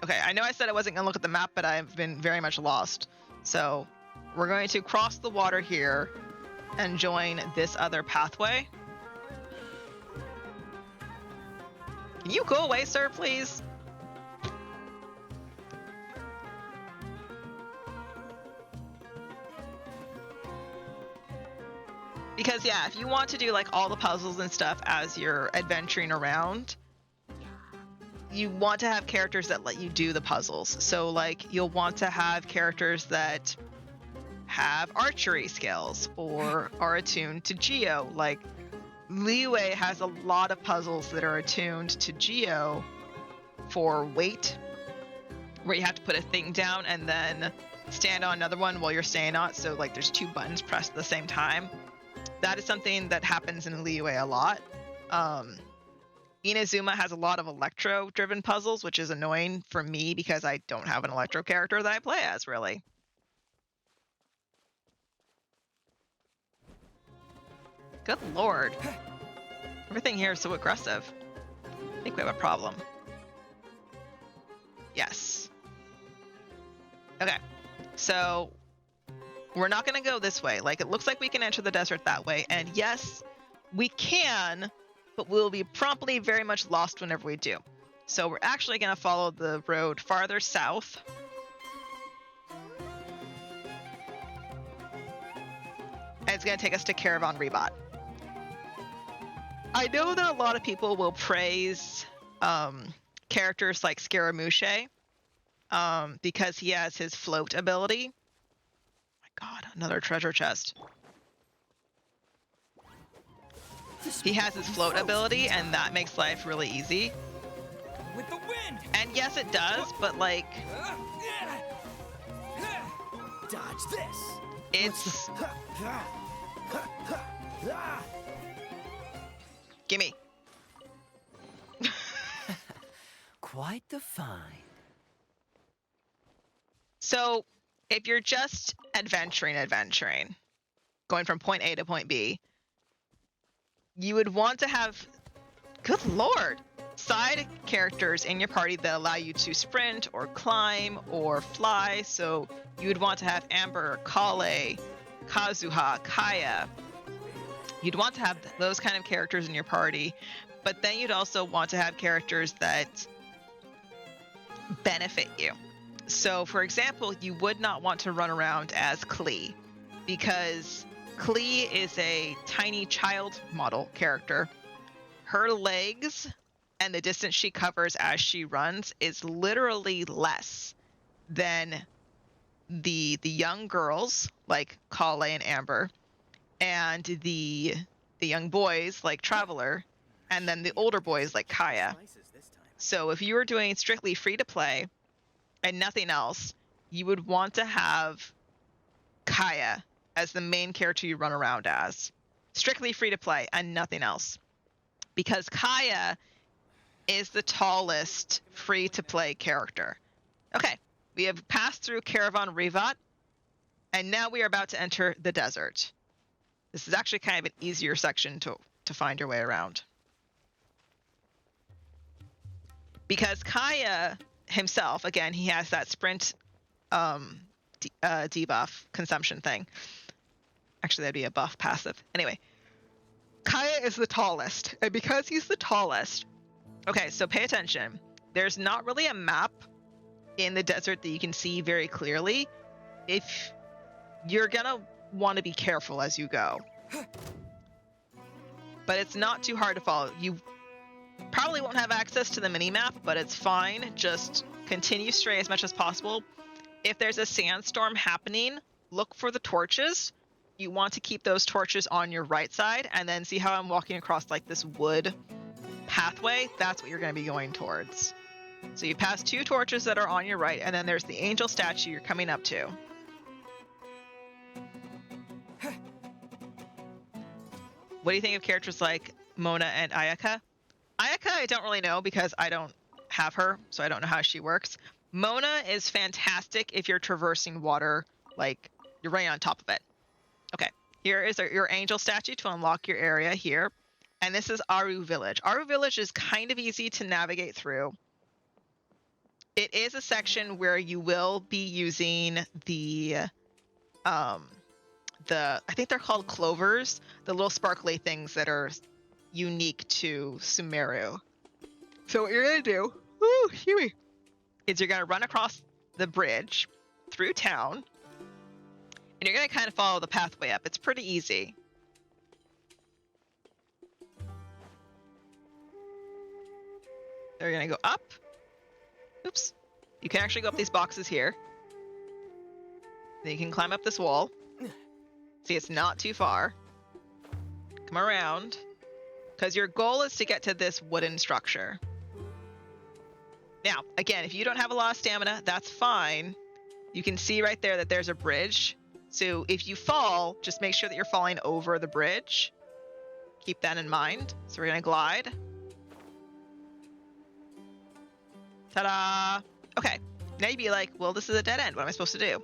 Okay, I know I said I wasn't going to look at the map, but I've been very much lost. So we're going to cross the water here and join this other pathway. Can you go away, sir, please? Because yeah, if you want to do like all the puzzles and stuff as you're adventuring around, you want to have characters that let you do the puzzles. So like you'll want to have characters that have archery skills or are attuned to Geo. Like Liyue has a lot of puzzles that are attuned to Geo for weight, where you have to put a thing down and then stand on another one while you're staying on it. So like there's two buttons pressed at the same time. That is something that happens in Liyue a lot. Inazuma has a lot of electro-driven puzzles, which is annoying for me because I don't have an electro character that I play as, really. Good lord. Everything here is so aggressive. I think we have a problem. Yes. Okay. So we're not going to go this way. Like, it looks like we can enter the desert that way. And yes, we can, but we'll be promptly very much lost whenever we do. So we're actually going to follow the road farther south. And it's going to take us to Caravan Rebot. I know that a lot of people will praise characters like Scaramouche because he has his float ability. God, another treasure chest. He has his float ability, and that makes life really easy. With the wind. And yes, it does, but like, Dodge this. it's gimme. Quite the find. So if you're just adventuring, going from point A to point B, you would want to have, good lord, side characters in your party that allow you to sprint or climb or fly. So you would want to have Amber, Kale, Kazuha, Kaya. You'd want to have those kind of characters in your party, but then you'd also want to have characters that benefit you. So, for example, you would not want to run around as Klee, because Klee is a tiny child model character. Her legs and the distance she covers as she runs is literally less than the young girls like Kale and Amber, and the young boys like Traveler, and then the older boys like Kaya. So if you were doing strictly free to play and nothing else, you would want to have Kaya as the main character you run around as. Strictly free to play and nothing else. Because Kaya is the tallest free to play character. Okay, we have passed through Caravan Rebot, and now we are about to enter the desert. This is actually kind of an easier section to find your way around. Because Kaya himself, again, he has that sprint debuff consumption thing. Actually, that'd be a buff passive. Anyway, Kaya is the tallest, and because he's the tallest, okay, so pay attention. There's not really a map in the desert that you can see very clearly. If you're gonna want to be careful as you go, but it's not too hard to follow. You probably won't have access to the mini map, but it's fine. Just continue straight as much as possible. If there's a sandstorm happening, look for the torches. You want to keep those torches on your right side, and then see how I'm walking across like this wood pathway? That's what you're going to be going towards. So you pass 2 torches that are on your right, and then there's the angel statue you're coming up to. What do you think of characters like Mona and Ayaka? Ayaka I don't really know because I don't have her, so I don't know how she works. Mona is fantastic if you're traversing water, like you're right on top of it. Okay, here is your angel statue to unlock your area here. And this is Aru Village. Aru Village is kind of easy to navigate through. It is a section where you will be using the I think they're called clovers, the little sparkly things that are unique to Sumeru. So what you're gonna do, is you're gonna run across the bridge through town, and you're gonna kind of follow the pathway up. It's pretty easy. They're gonna go up. Oops. You can actually go up these boxes here. Then you can climb up this wall. See, it's not too far. Come around. Because your goal is to get to this wooden structure. Now, again, if you don't have a lot of stamina, that's fine. You can see right there that there's a bridge. So if you fall, just make sure that you're falling over the bridge. Keep that in mind. So we're going to glide. Ta-da! Okay, now you'd be like, well, this is a dead end. What am I supposed to do?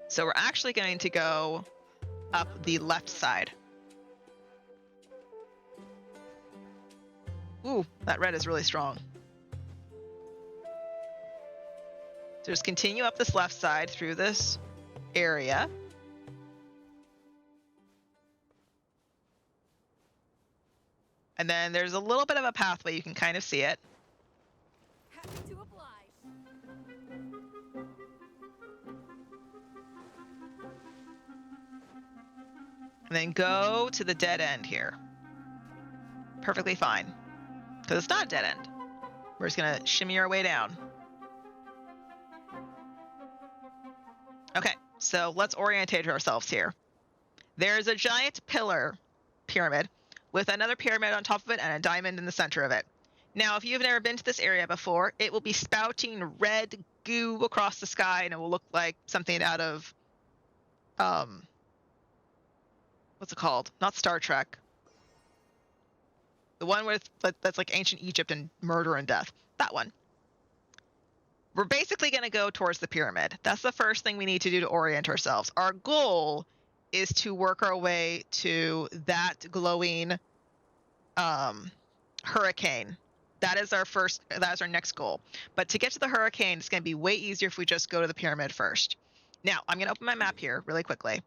So we're actually going to go up the left side. Ooh, that red is really strong. So just continue up this left side through this area. And then there's a little bit of a pathway. You can kind of see it. Happy to oblige. And then go to the dead end here. Perfectly fine. Because it's not a dead end. We're just going to shimmy our way down. Okay, so let's orientate ourselves here. There's a giant pyramid, with another pyramid on top of it and a diamond in the center of it. Now, if you've never been to this area before, it will be spouting red goo across the sky, and it will look like something out of, what's it called? Not Star Trek. The one with that's like ancient Egypt and murder and death. That one. We're basically going to go towards the pyramid. That's the first thing we need to do to orient ourselves. Our goal is to work our way to that glowing hurricane. That is our next goal. But to get to the hurricane, it's going to be way easier if we just go to the pyramid first. Now, I'm going to open my map here really quickly.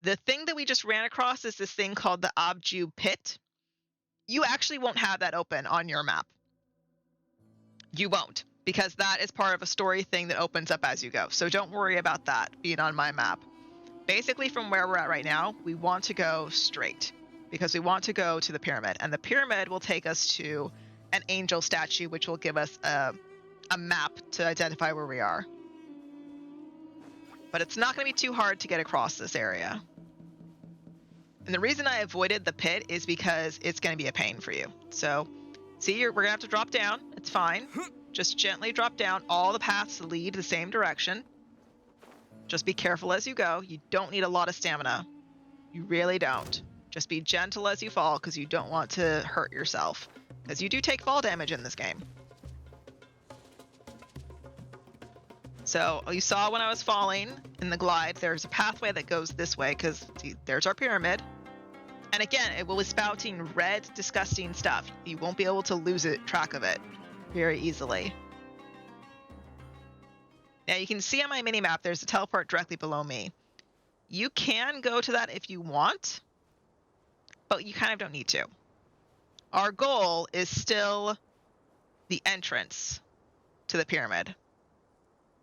The thing that we just ran across is this thing called the Abju Pit. You actually won't have that open on your map. You won't, because that is part of a story thing that opens up as you go. So don't worry about that being on my map. Basically, from where we're at right now, we want to go straight because we want to go to the pyramid. And the pyramid will take us to an angel statue, which will give us a map to identify where we are. But it's not going to be too hard to get across this area. And the reason I avoided the pit is because it's going to be a pain for you. So, see, we're going to have to drop down. It's fine. Just gently drop down. All the paths lead the same direction. Just be careful as you go. You don't need a lot of stamina. You really don't. Just be gentle as you fall because you don't want to hurt yourself. Because you do take fall damage in this game. So you saw when I was falling in the glide, there's a pathway that goes this way because there's our pyramid. And again, it will be spouting red, disgusting stuff. You won't be able to lose track of it. very easily. Now you can see on my mini map there's a teleport directly below me. You can go to that if you want, but you kind of don't need to. Our goal is still the entrance to the pyramid,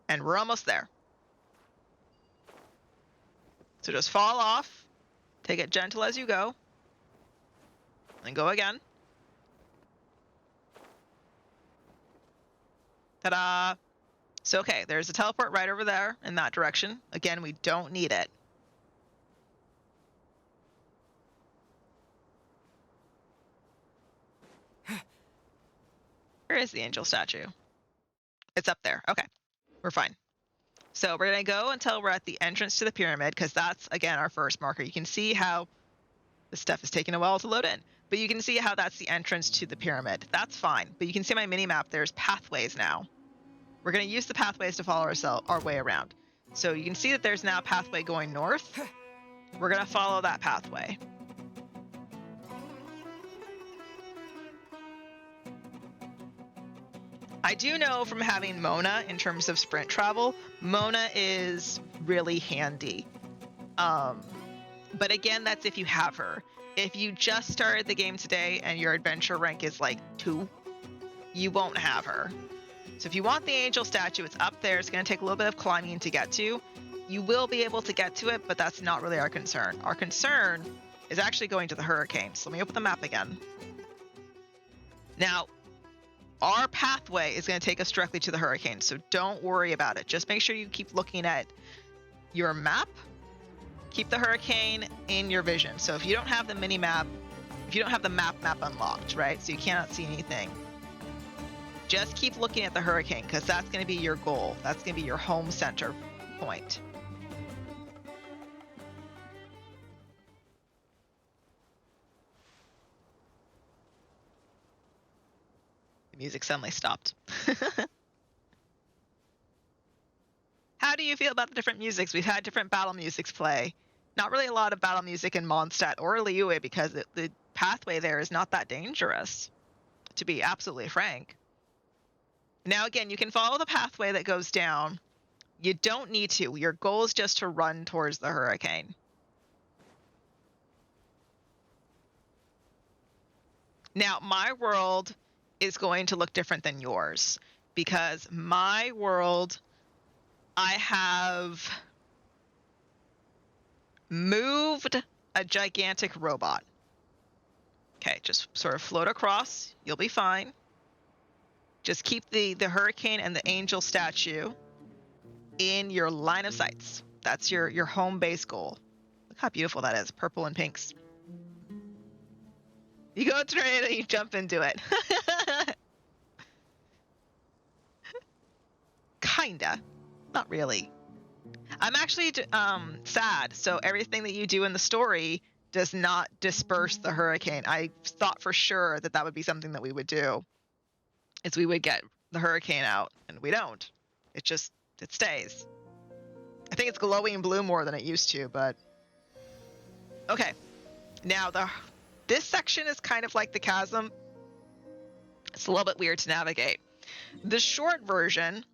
and we're almost there. So just fall off, take it gentle as you go, and go again. Ta-da! So okay, there's a teleport right over there in that direction. Again, we don't need it. Where is the angel statue? It's up there. Okay, we're fine. So we're gonna go until we're at the entrance to the pyramid, because that's, again, our first marker. You can see how this stuff is taking a while to load in, but you can see how that's the entrance to the pyramid. That's fine, but you can see my mini map, there's pathways now. We're gonna use the pathways to follow our way around. So you can see that there's now a pathway going north. We're gonna follow that pathway. I do know from having Mona in terms of sprint travel, Mona is really handy. But again, that's if you have her. If you just started the game today and your adventure rank is like 2, you won't have her. So if you want the angel statue, it's up there. It's going to take a little bit of climbing to get to. You will be able to get to it, but that's not really our concern. Our concern is actually going to the hurricane. So let me open the map again. Now, our pathway is going to take us directly to the hurricane, so don't worry about it. Just make sure you keep looking at your map. Keep the hurricane in your vision. So if you don't have the mini map, if you don't have the map unlocked, right? So you cannot see anything. Just keep looking at the hurricane, because that's going to be your goal. That's going to be your home center point. The music suddenly stopped. How do you feel about the different musics? We've had different battle musics play. Not really a lot of battle music in Mondstadt or Liyue, because the pathway there is not that dangerous, to be absolutely frank. Now again, you can follow the pathway that goes down. You don't need to. Your goal is just to run towards the hurricane. Now, my world is going to look different than yours, because my world, I have moved a gigantic robot. Okay, just sort of float across. You'll be fine. Just keep the hurricane and the angel statue in your line of sights. That's your home base goal. Look how beautiful that is, purple and pinks. You go to it and you jump into it. Kinda, not really. I'm actually sad. So everything that you do in the story does not disperse the hurricane. I thought for sure that would be something that we would do, is we would get the hurricane out, and we don't. It stays. I think it's glowing blue more than it used to, but okay. Now this section is kind of like the chasm. It's a little bit weird to navigate. The short version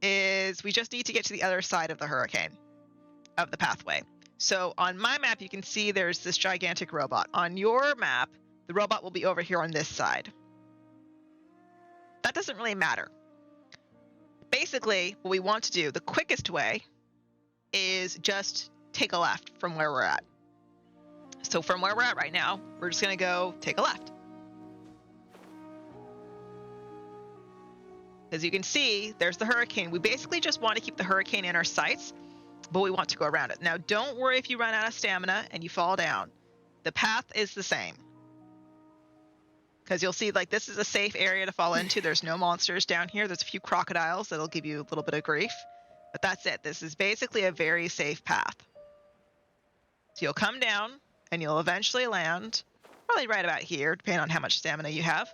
is we just need to get to the other side of the hurricane, of the pathway. So on my map, you can see there's this gigantic robot. On your map, the robot will be over here on this side. That doesn't really matter. Basically, what we want to do, the quickest way, is just take a left from where we're at. So from where we're at right now, we're just going to go take a left. As you can see, there's the hurricane. We basically just want to keep the hurricane in our sights, but we want to go around it. Now, don't worry if you run out of stamina and you fall down. The path is the same. Because you'll see, like, this is a safe area to fall into. There's no monsters down here. There's a few crocodiles that'll give you a little bit of grief. But that's it. This is basically a very safe path. So you'll come down, and you'll eventually land, probably right about here, depending on how much stamina you have.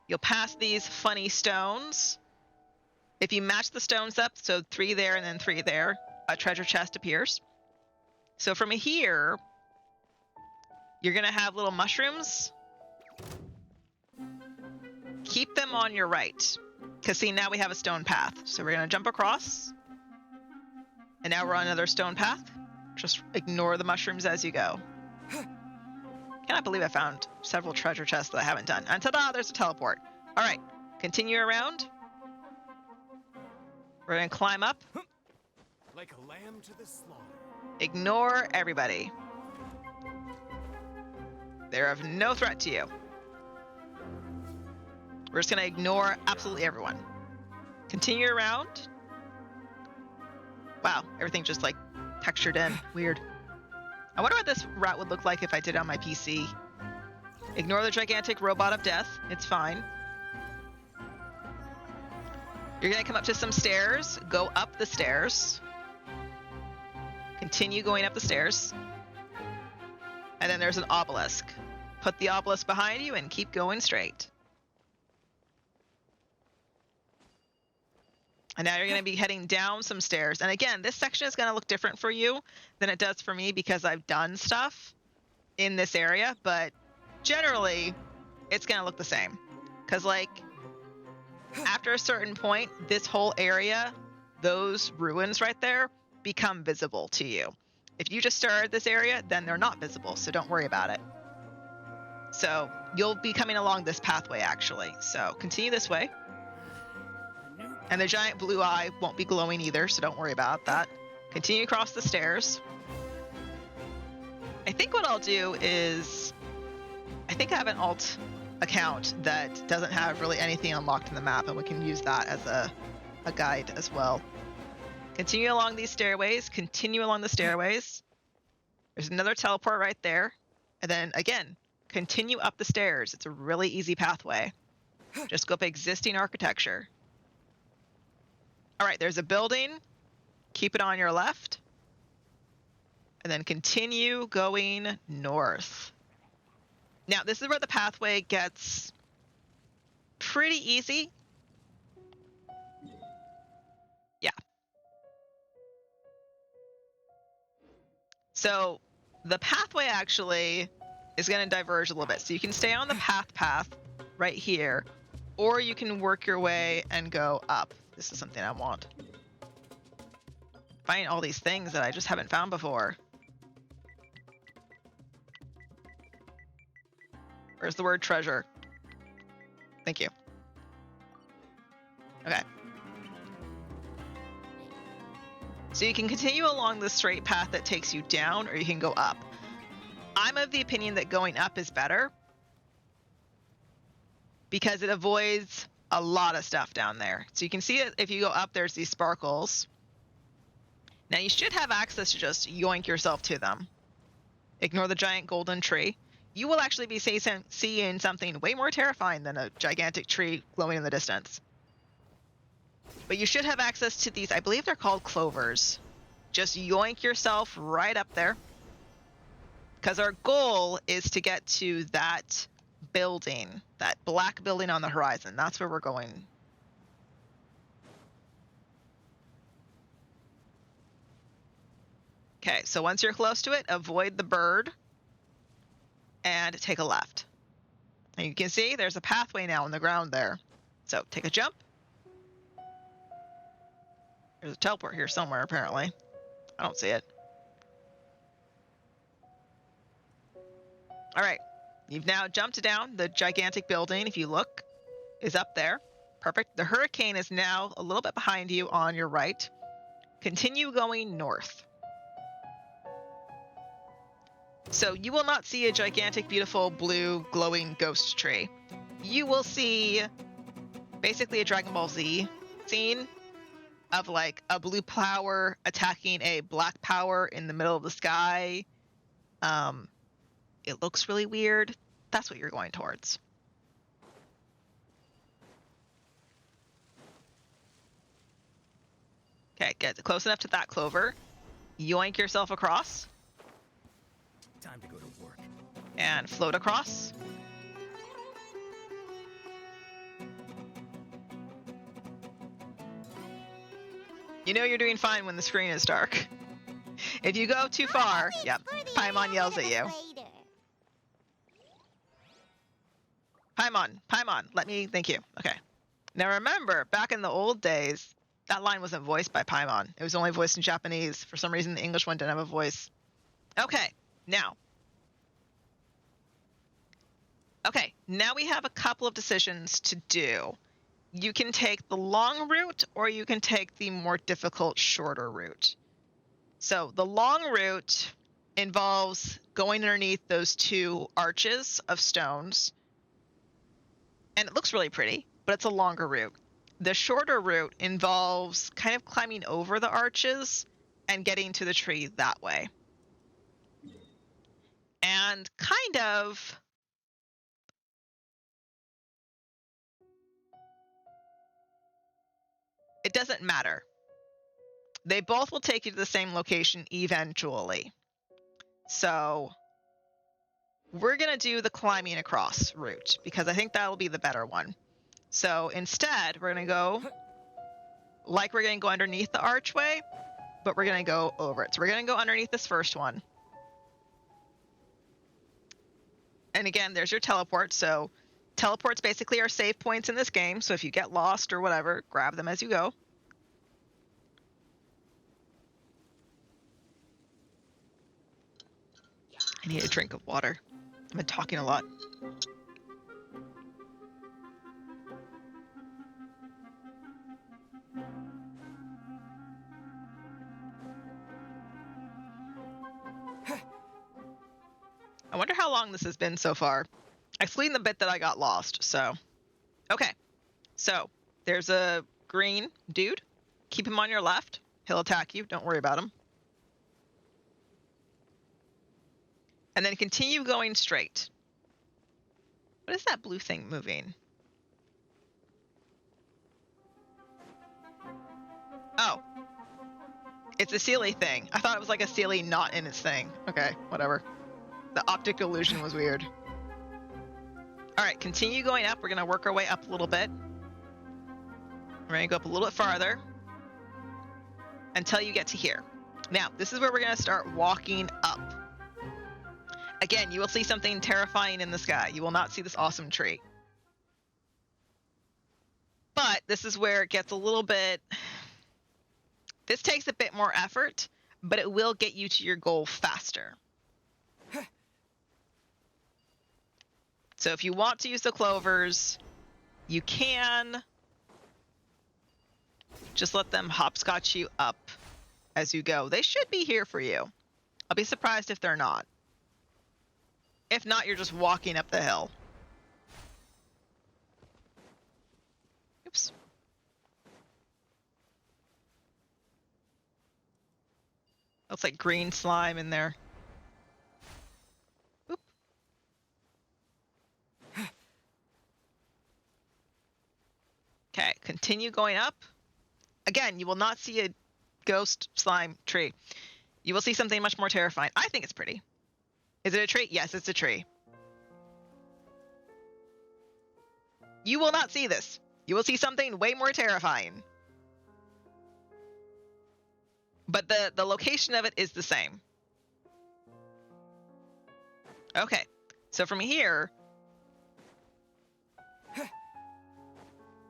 You'll pass these funny stones. If you match the stones up, so 3 there and then 3 there, a treasure chest appears. So from here, you're gonna have little mushrooms. Keep them on your right. Because see, now we have a stone path. So we're gonna jump across. And now we're on another stone path. Just ignore the mushrooms as you go. Cannot believe I found several treasure chests that I haven't done. And ta-da, there's a teleport. All right, continue around. We're gonna climb up. Like a lamb to the slaughter. Ignore everybody. They're of no threat to you. We're just gonna ignore absolutely everyone. Continue around. Wow, everything just like textured in. Weird. I wonder what this route would look like if I did it on my PC. Ignore the gigantic robot of death. It's fine. You're gonna come up to some stairs. Go up the stairs. Continue going up the stairs. And then there's an obelisk. Put the obelisk behind you and keep going straight. And now you're going to be heading down some stairs. And again, this section is going to look different for you than it does for me because I've done stuff in this area. But generally, it's going to look the same. Because, like, after a certain point, this whole area, those ruins right there, become visible to you. If you just started this area, then they're not visible. So don't worry about it. So you'll be coming along this pathway, actually. So continue this way. And the giant blue eye won't be glowing either, so don't worry about that. Continue across the stairs. I think what I'll do is... I think I have an alt account that doesn't have really anything unlocked in the map, and we can use that as a guide as well. Continue along these stairways. Continue along the stairways. There's another teleport right there. And then, again, continue up the stairs. It's a really easy pathway. Just go up existing architecture. All right, there's a building. Keep it on your left. And then continue going north. Now, this is where the pathway gets pretty easy. Yeah. So the pathway actually is going to diverge a little bit. So you can stay on the path right here, or you can work your way and go up. This is something I want. Find all these things that I just haven't found before. Where's the word treasure? Thank you. Okay. So you can continue along the straight path that takes you down, or you can go up. I'm of the opinion that going up is better because it avoids a lot of stuff down there. So you can see it if you go up, there's these sparkles. Now you should have access to just yoink yourself to them. Ignore the giant golden tree. You will actually be seeing something way more terrifying than a gigantic tree glowing in the distance. But you should have access to these, I believe they're called clovers. Just yoink yourself right up there. Because our goal is to get to that building, that black building on the horizon. That's where we're going. Okay, so once you're close to it, avoid the bird and take a left. And you can see there's a pathway now on the ground there. So take a jump. There's a teleport here somewhere, apparently. I don't see it. All right. You've now jumped down. The gigantic building, if you look, is up there. Perfect. The hurricane is now a little bit behind you on your right. Continue going north. So you will not see a gigantic, beautiful, blue, glowing ghost tree. You will see basically a Dragon Ball Z scene of like a blue power attacking a black power in the middle of the sky. It looks really weird. That's what you're going towards. Okay, get close enough to that clover. Yoink yourself across. Time to go to work. And float across. You know you're doing fine when the screen is dark. If you go too far, yep, Paimon yells at you. Paimon, let me, thank you. Okay. Now remember, back in the old days, that line wasn't voiced by Paimon. It was only voiced in Japanese. For some reason, the English one didn't have a voice. Okay, now we have a couple of decisions to do. You can take the long route or you can take the more difficult, shorter route. So the long route involves going underneath those two arches of stones. And it looks really pretty, but it's a longer route. The shorter route involves kind of climbing over the arches and getting to the tree that way. And kind of it doesn't matter. They both will take you to the same location eventually. So we're going to do the climbing across route because I think that'll be the better one. So instead, we're going to go like we're going to go underneath the archway, but we're going to go over it. So we're going to go underneath this first one. And again, there's your teleport. So teleports basically are save points in this game. So if you get lost or whatever, grab them as you go. I need a drink of water. I've been talking a lot. I wonder how long this has been so far. Excluding the bit that I got lost, so. Okay, so there's a green dude. Keep him on your left. He'll attack you, don't worry about him. And then continue going straight. What is that blue thing moving? Oh. It's a Sealy thing. I thought it was like a Sealy knot in its thing. Okay, whatever. The optic illusion was weird. Alright, continue going up. We're going to work our way up a little bit. We're going to go up a little bit farther. Until you get to here. Now, this is where we're going to start walking up. Again, you will see something terrifying in the sky. You will not see this awesome tree. But this is where it gets a little bit... This takes a bit more effort, but it will get you to your goal faster. So if you want to use the clovers, you can. Just let them hopscotch you up as you go. They should be here for you. I'll be surprised if they're not. If not, you're just walking up the hill. Oops. Looks like green slime in there. Oop. Okay, continue going up. Again, you will not see a ghost slime tree. You will see something much more terrifying. I think it's pretty. Is it a tree? Yes, it's a tree. You will not see this. You will see something way more terrifying. But the location of it is the same. Okay, so from here,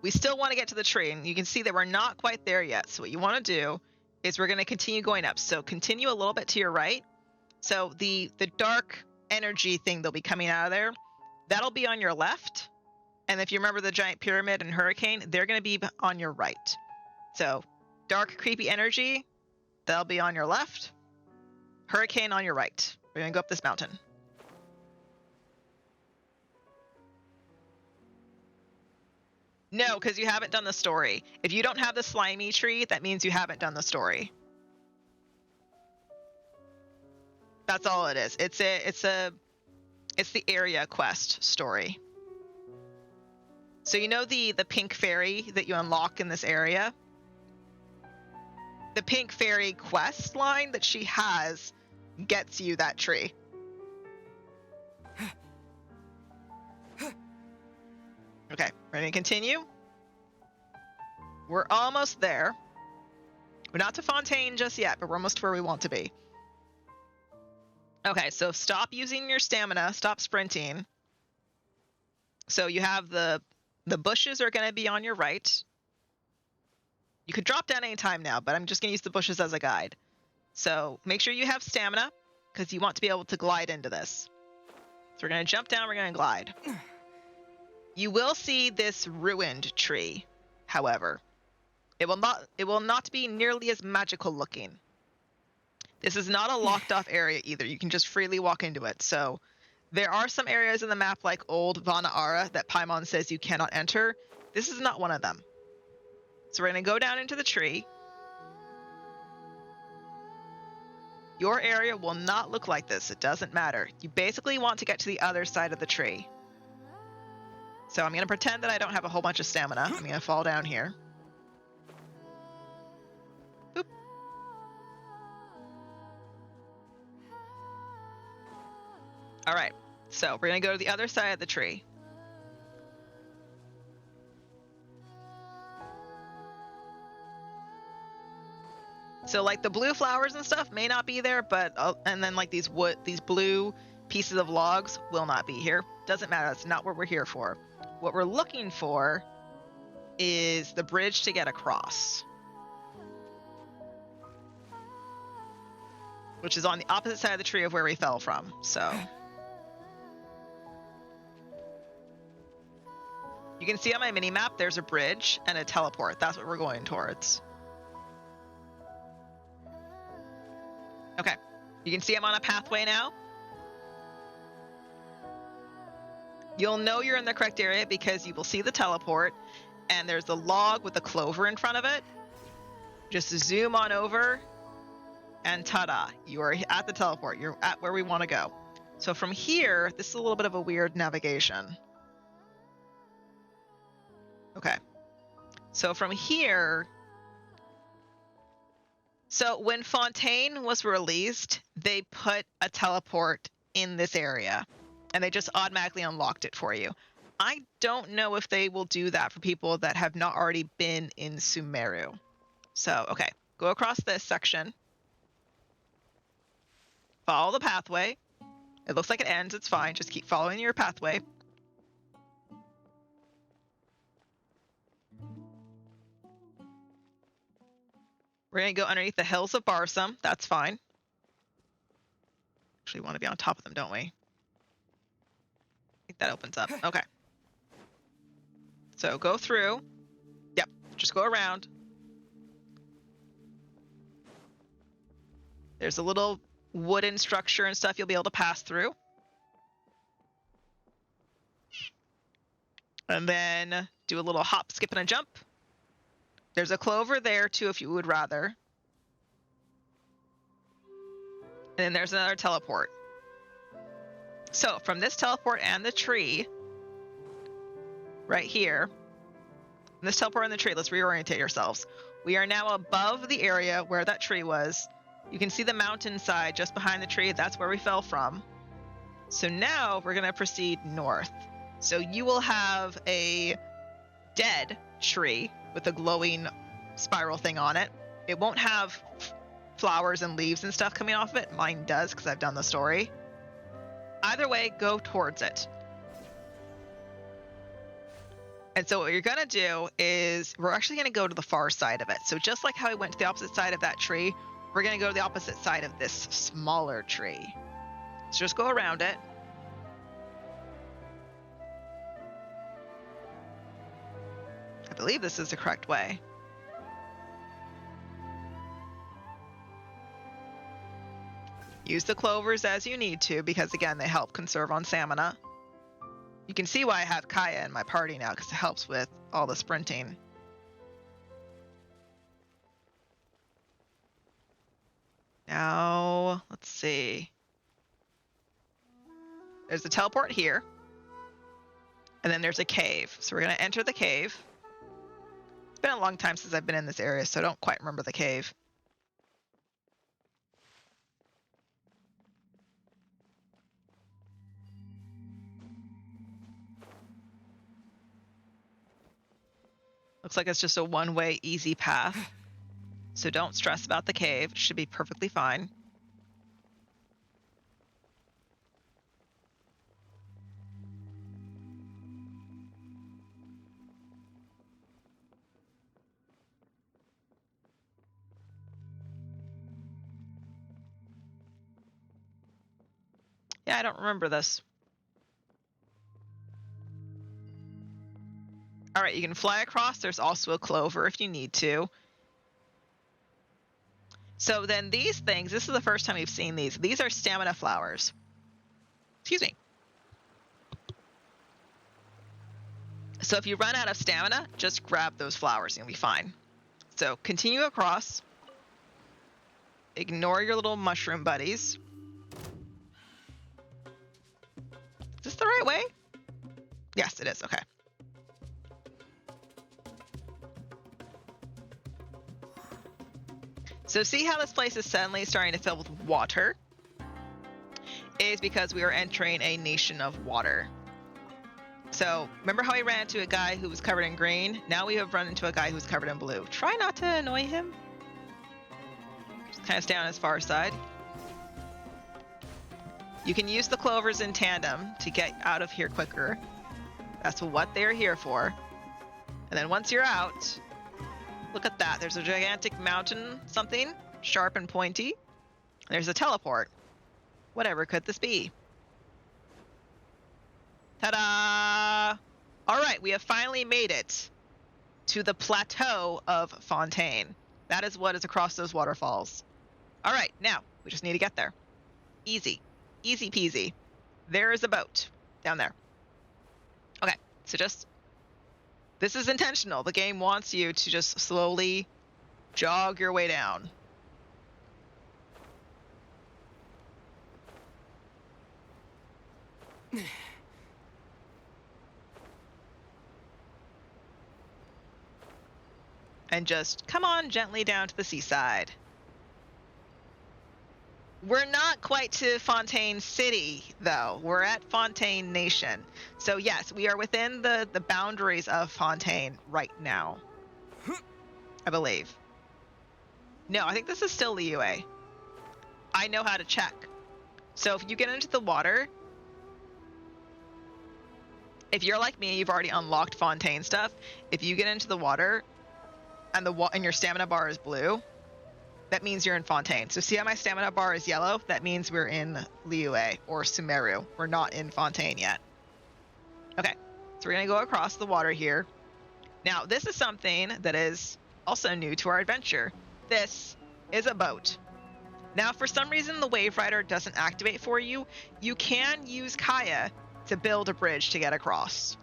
we still want to get to the tree, and you can see that we're not quite there yet. So what you want to do is we're going to continue going up. So continue a little bit to your right. So the dark energy thing that'll be coming out of there, that'll be on your left. And if you remember the giant pyramid and hurricane, they're going to be on your right. So dark, creepy energy, that'll be on your left. Hurricane on your right. We're going to go up this mountain. No, because you haven't done the story. If you don't have the slimy tree, that means you haven't done the story. That's all it is. It's the area quest story. So you know the pink fairy that you unlock in this area? The pink fairy quest line that she has gets you that tree. Okay, ready to continue? We're almost there. We're not to Fontaine just yet, but we're almost where we want to be. Okay, so stop using your stamina, stop sprinting. So you have the bushes are going to be on your right. You could drop down anytime now, but I'm just going to use the bushes as a guide. So make sure you have stamina because you want to be able to glide into this. So we're going to jump down, we're going to glide. You will see this ruined tree, however. It will not be nearly as magical looking. This is not a locked off area either. You can just freely walk into it. So there are some areas in the map like Old Vanaara that Paimon says you cannot enter. This is not one of them. So we're going to go down into the tree. Your area will not look like this. It doesn't matter. You basically want to get to the other side of the tree. So I'm going to pretend that I don't have a whole bunch of stamina. I'm going to fall down here. Boop. All right. So we're going to go to the other side of the tree. So like the blue flowers and stuff may not be there, but and then like these blue pieces of logs will not be here. Doesn't matter. That's not what we're here for. What we're looking for is the bridge to get across, which is on the opposite side of the tree of where we fell from. So you can see on my mini map there's a bridge and a teleport. That's what we're going towards. Okay, you can see I'm on a pathway now. You'll know you're in the correct area because you will see the teleport, and there's the log with the clover in front of it. Just zoom on over, and ta-da, you are at the teleport. You're at where we want to go. So from here, this is a little bit of a weird navigation. Okay, so from here, so when Fontaine was released, they put a teleport in this area, and they just automatically unlocked it for you. I don't know if they will do that for people that have not already been in Sumeru. So, okay, go across this section. Follow the pathway. It looks like it ends. It's fine. Just keep following your pathway. We're going to go underneath the hills of Barsum. That's fine. Actually, we want to be on top of them, don't we? I think that opens up. Okay. So go through. Yep, just go around. There's a little wooden structure and stuff you'll be able to pass through. And then do a little hop, skip, and a jump. There's a clover there too if you would rather. And then there's another teleport. So from this teleport and the tree, right here, this teleport and the tree, let's reorientate ourselves. We are now above the area where that tree was. You can see the mountainside just behind the tree. That's where we fell from. So now we're going to proceed north. So you will have a dead tree with a glowing spiral thing on it. It won't have flowers and leaves and stuff coming off of it. Mine does because I've done the story. Either way, go towards it. And so what you're going to do is we're actually going to go to the far side of it. So just like how I went to the opposite side of that tree, we're going to go to the opposite side of this smaller tree. So just go around it. I believe this is the correct way. Use the clovers as you need to because, again, they help conserve on stamina. You can see why I have Kaya in my party now because it helps with all the sprinting. Now, let's see. There's a teleport here. And then there's a cave. So we're going to enter the cave. It's been a long time since I've been in this area, so I don't quite remember the cave. Looks like it's just a one-way easy path. So don't stress about the cave. It should be perfectly fine. Yeah, I don't remember this. All right, you can fly across. There's also a clover if you need to. So then these things, this is the first time we've seen these. These are stamina flowers. Excuse me. So if you run out of stamina, just grab those flowers and you'll be fine. So continue across. Ignore your little mushroom buddies. Is this the right way? Yes, it is. Okay. So see how this place is suddenly starting to fill with water? It is because we are entering a nation of water. So remember how I ran into a guy who was covered in green? Now we have run into a guy who's covered in blue. Try not to annoy him. Just kind of stay on his far side. You can use the clovers in tandem to get out of here quicker. That's what they're here for. And then once you're out, look at that. There's a gigantic mountain, something sharp and pointy. There's a teleport. Whatever could this be? Ta-da! All right, we have finally made it to the plateau of Fontaine. That is what is across those waterfalls. All right, now we just need to get there. Easy. Easy peasy. There is a boat down there. Okay, so this is intentional. The game wants you to just slowly jog your way down. And just come on gently down to the seaside. We're not quite to Fontaine City, though. We're at Fontaine Nation. So yes, we are within the boundaries of Fontaine right now. I believe. No, I think this is still Liyue. I know how to check. So if you get into the water, if you're like me, you've already unlocked Fontaine stuff. If you get into the water and and your stamina bar is blue, that means you're in Fontaine. So see how my stamina bar is yellow? That means we're in Liyue or Sumeru. We're not in Fontaine yet. Okay, so we're gonna go across the water here. Now, this is something that is also new to our adventure. This is a boat. Now, for some reason, the Wave Rider doesn't activate for you. You can use Kaya to build a bridge to get across.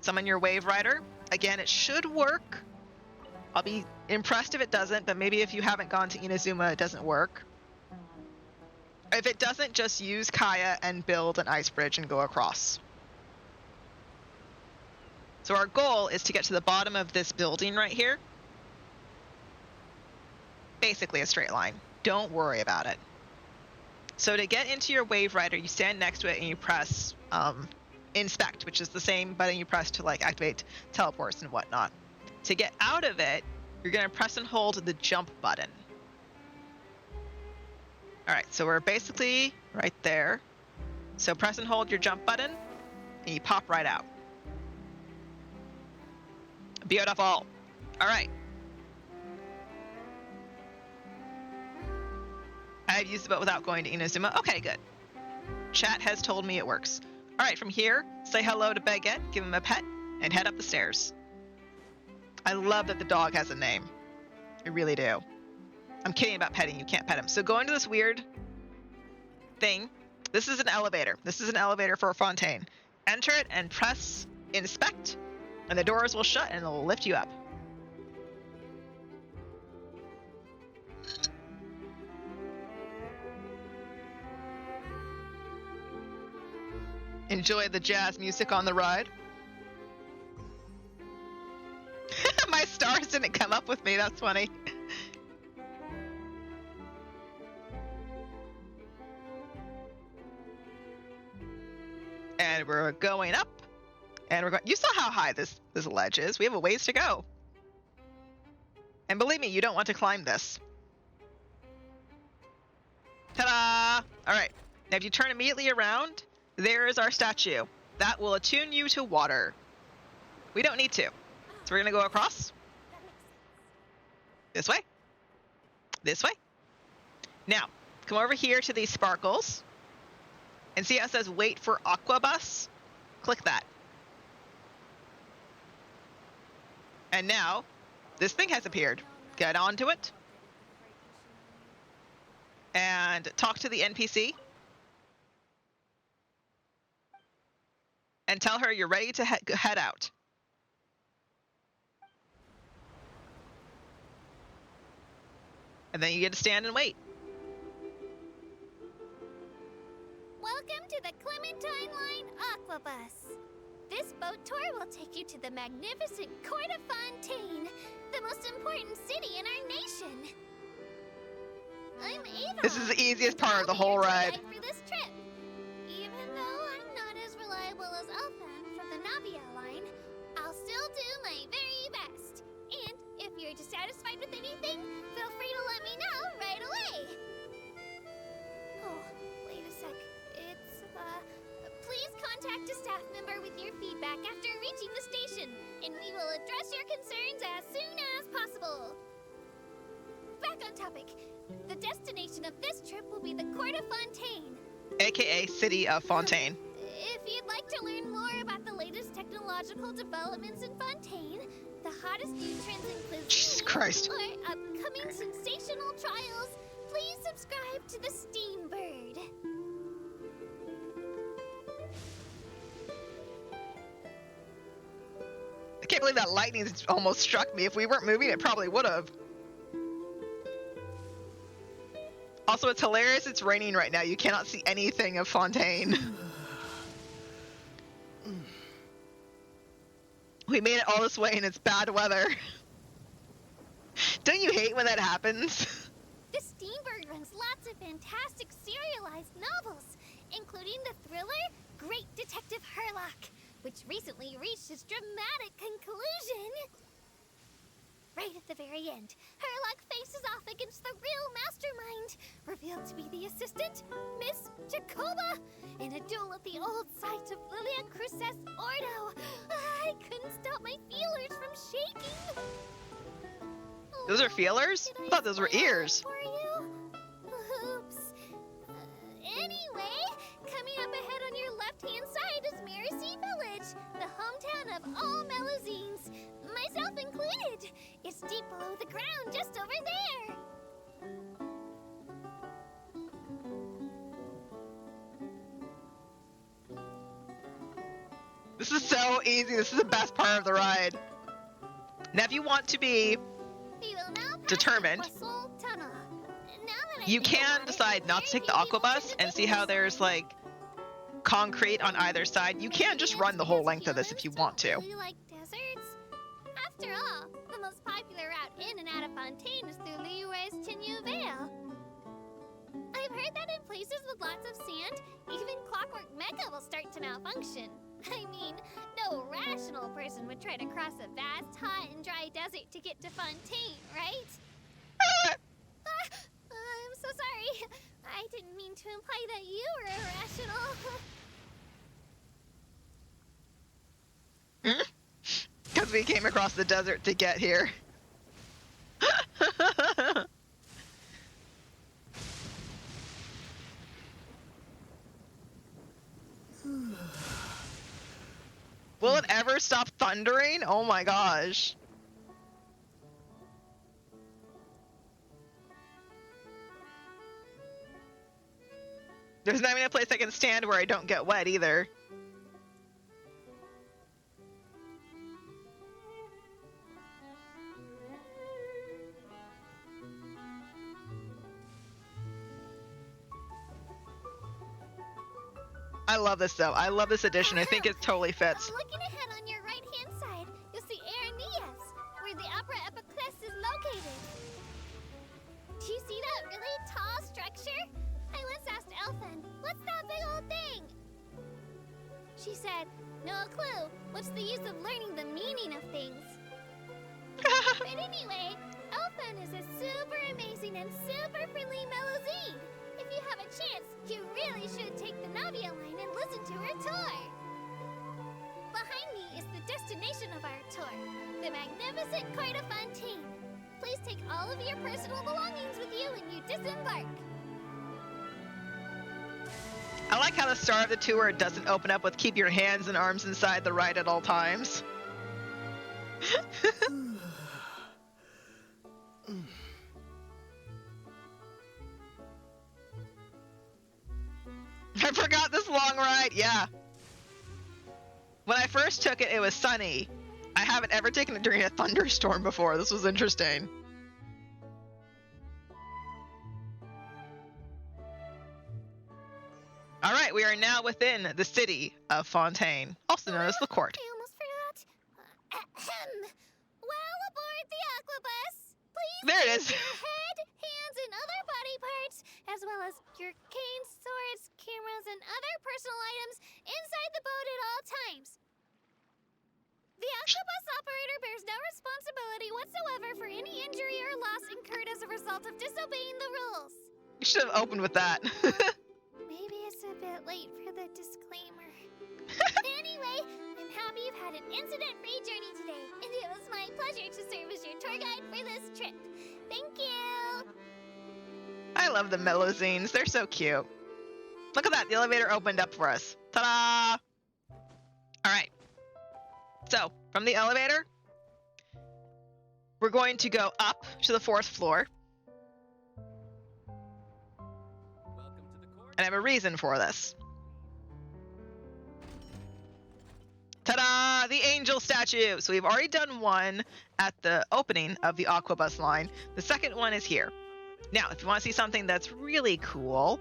Summon your Wave Rider. Again, it should work. I'll be impressed if it doesn't, but maybe if you haven't gone to Inazuma, it doesn't work. If it doesn't, just use Kaya and build an ice bridge and go across. So our goal is to get to the bottom of this building right here. Basically a straight line. Don't worry about it. So to get into your Wave Rider, you stand next to it and you press Inspect, which is the same button you press to like activate teleports and whatnot. To get out of it, you're going to press and hold the jump button. All right, so we're basically right there. So press and hold your jump button, and you pop right out. Beautiful. All right. I've used the boat without going to Inazuma. Okay, good. Chat has told me it works. All right, from here, say hello to Baguette, give him a pet, and head up the stairs. I love that the dog has a name. I really do. I'm kidding about petting. You can't pet him. So go into this weird thing. This is an elevator. This is an elevator for Fontaine. Enter it and press Inspect, and the doors will shut and it'll lift you up. Enjoy the jazz music on the ride. My stars didn't come up with me. That's funny. And we're going up. And we're going. You saw how high this ledge is. We have a ways to go. And believe me, you don't want to climb this. Ta-da! All right. Now, if you turn immediately around, there is our statue. That will attune you to water. We don't need to. So we're going to go across. This way. This way. Now, come over here to these sparkles. And see how it says wait for Aqua Bus? Click that. And now, this thing has appeared. Get onto it and talk to the NPC and tell her you're ready to head out. And then you get to stand and wait. Welcome to the Clementine Line Aquabus. This boat tour will take you to the magnificent Court of Fontaine, the most important city in our nation. I'm Ava. This is the easiest part of the whole ride. For this trip. Even though I'm not as reliable as Elfan from the Navia line, I'll still do my very best. And if you're dissatisfied with anything, feel free to let me know right away. Oh, wait a sec. Please contact a staff member with your feedback after reaching the station, and we will address your concerns as soon as possible. Back on topic. The destination of this trip will be the Court of Fontaine, AKA City of Fontaine. If you'd like to learn more about the latest technological developments in Fontaine, the hottest new trends in cuisine, Jesus Christ. or upcoming sensational trials, please subscribe to the Steambird. I can't believe that lightning almost struck me. If we weren't moving, it probably would have. Also, it's hilarious it's raining right now. You cannot see anything of Fontaine. We made it all this way and it's bad weather. Don't you hate when that happens? The Steambird runs lots of fantastic serialized novels, including the thriller Great Detective Herlock, which recently reached its dramatic conclusion. Right at the very end, Herlock faces off against the real mastermind, revealed to be the assistant, Miss Jacoba, in a duel at the old site of Lilia Cruces Ordo. I couldn't stop my feelers from shaking. Those are feelers? I thought those were ears. For you? Oops. Anyway, coming up ahead on your left-hand side is Mercy Village, the hometown of all Melusines, myself included. It's deep below the ground, just over there. This is so easy. This is the best part of the ride. Now, if you want to be We will now pass determined, the Poisson Tunnel. Now that I you think can about it, decide not to take the aqua bus and see how there's like concrete on either side. You can just run the whole length of this if you want to. Really like deserts? After all, the most popular route in and out of Fontaine is through Liyue's Chenyu Vale. I've heard that in places with lots of sand, even Clockwork Mecca will start to malfunction. I mean, no rational person would try to cross a vast, hot, and dry desert to get to Fontaine, right? I'm so sorry. I didn't mean to imply that you were irrational. Because we came across the desert to get here. Will it ever stop thundering? Oh my gosh. There's not even a place I can stand where I don't get wet either. I love this though. I love this addition. I think it totally fits. Looking ahead on your right-hand side, you'll see Aranillas, where the Opera Epiclese is located. Do you see that really tall structure? I once asked Elfin, what's that big old thing? She said, no clue. What's the use of learning the meaning of things? But anyway, Elfin is a super amazing and super friendly Melusine. If you have a chance, you really should take the Navia line and listen to her tour. Behind me is the destination of our tour, the magnificent Court of Fontaine. Please take all of your personal belongings with you when you disembark. I like how the start of the tour doesn't open up with keep your hands and arms inside the ride at all times. I forgot this long ride, yeah. When I first took it, it was sunny. I haven't ever taken it during a thunderstorm before. This was interesting. All right, we are now within the city of Fontaine, also known as the court. I almost forgot. Ahem. Well, aboard the Aquabus. Please There it keep is. your head, hands, and other body parts, as well as your canes, swords, cameras, and other personal items inside the boat at all times. The Aquabus operator bears no responsibility whatsoever for any injury or loss incurred as a result of disobeying the rules. You should have opened with that. Maybe it's a bit late for the disclaimer. Anyway, I'm happy you've had an incident-free journey today, and it was my pleasure to serve as your tour guide for this trip. Thank you! I love the Melusines. They're so cute. Look at that. The elevator opened up for us. Ta-da! All right. So, from the elevator, we're going to go up to the 4th floor. Welcome to the court. And I have a reason for this. Ta-da! The angel statue! So we've already done one at the opening of the Aquabus line. The second one is here. Now, if you want to see something that's really cool,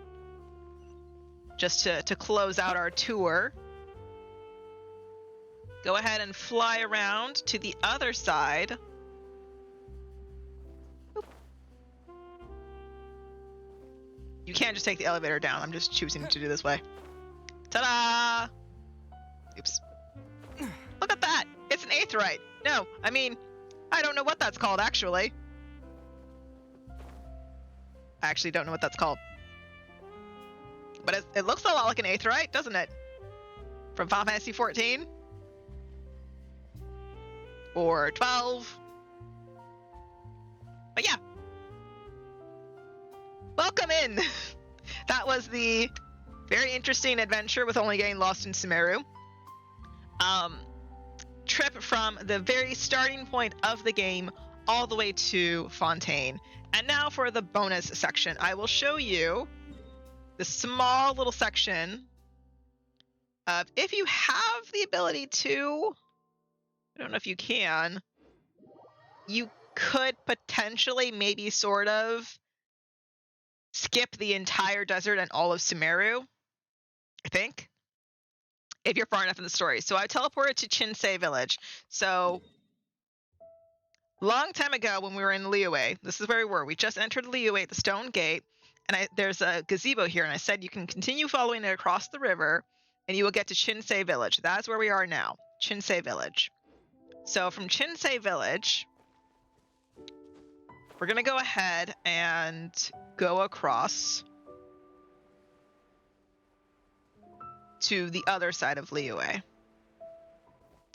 just to close out our tour, go ahead and fly around to the other side. Oop. You can't just take the elevator down. I'm just choosing to do this way. Ta-da! Oops. Look at that! It's an aetheryte. No, I mean, I don't know what that's called, actually. I actually don't know what that's called. But it looks a lot like an aetheryte, doesn't it? From Final Fantasy 14? Or 12? But yeah. Welcome in! That was the very interesting adventure with only getting lost in Sumeru. Trip from the very starting point of the game all the way to Fontaine. And now for the bonus section, I will show you the small little section of, if you have the ability to, I don't know if you can, you could potentially maybe sort of skip the entire desert and all of Sumeru, I think, if you're far enough in the story. So I teleported to Chinsei Village. So long time ago when we were in Liyue, this is where we were. We just entered Liyue at the Stone Gate, and there's a gazebo here, and I said you can continue following it across the river, and you will get to Chinsei Village. That's where we are now, Chinsei Village. So from Chinsei Village, we're going to go ahead and go across to the other side of Liyue.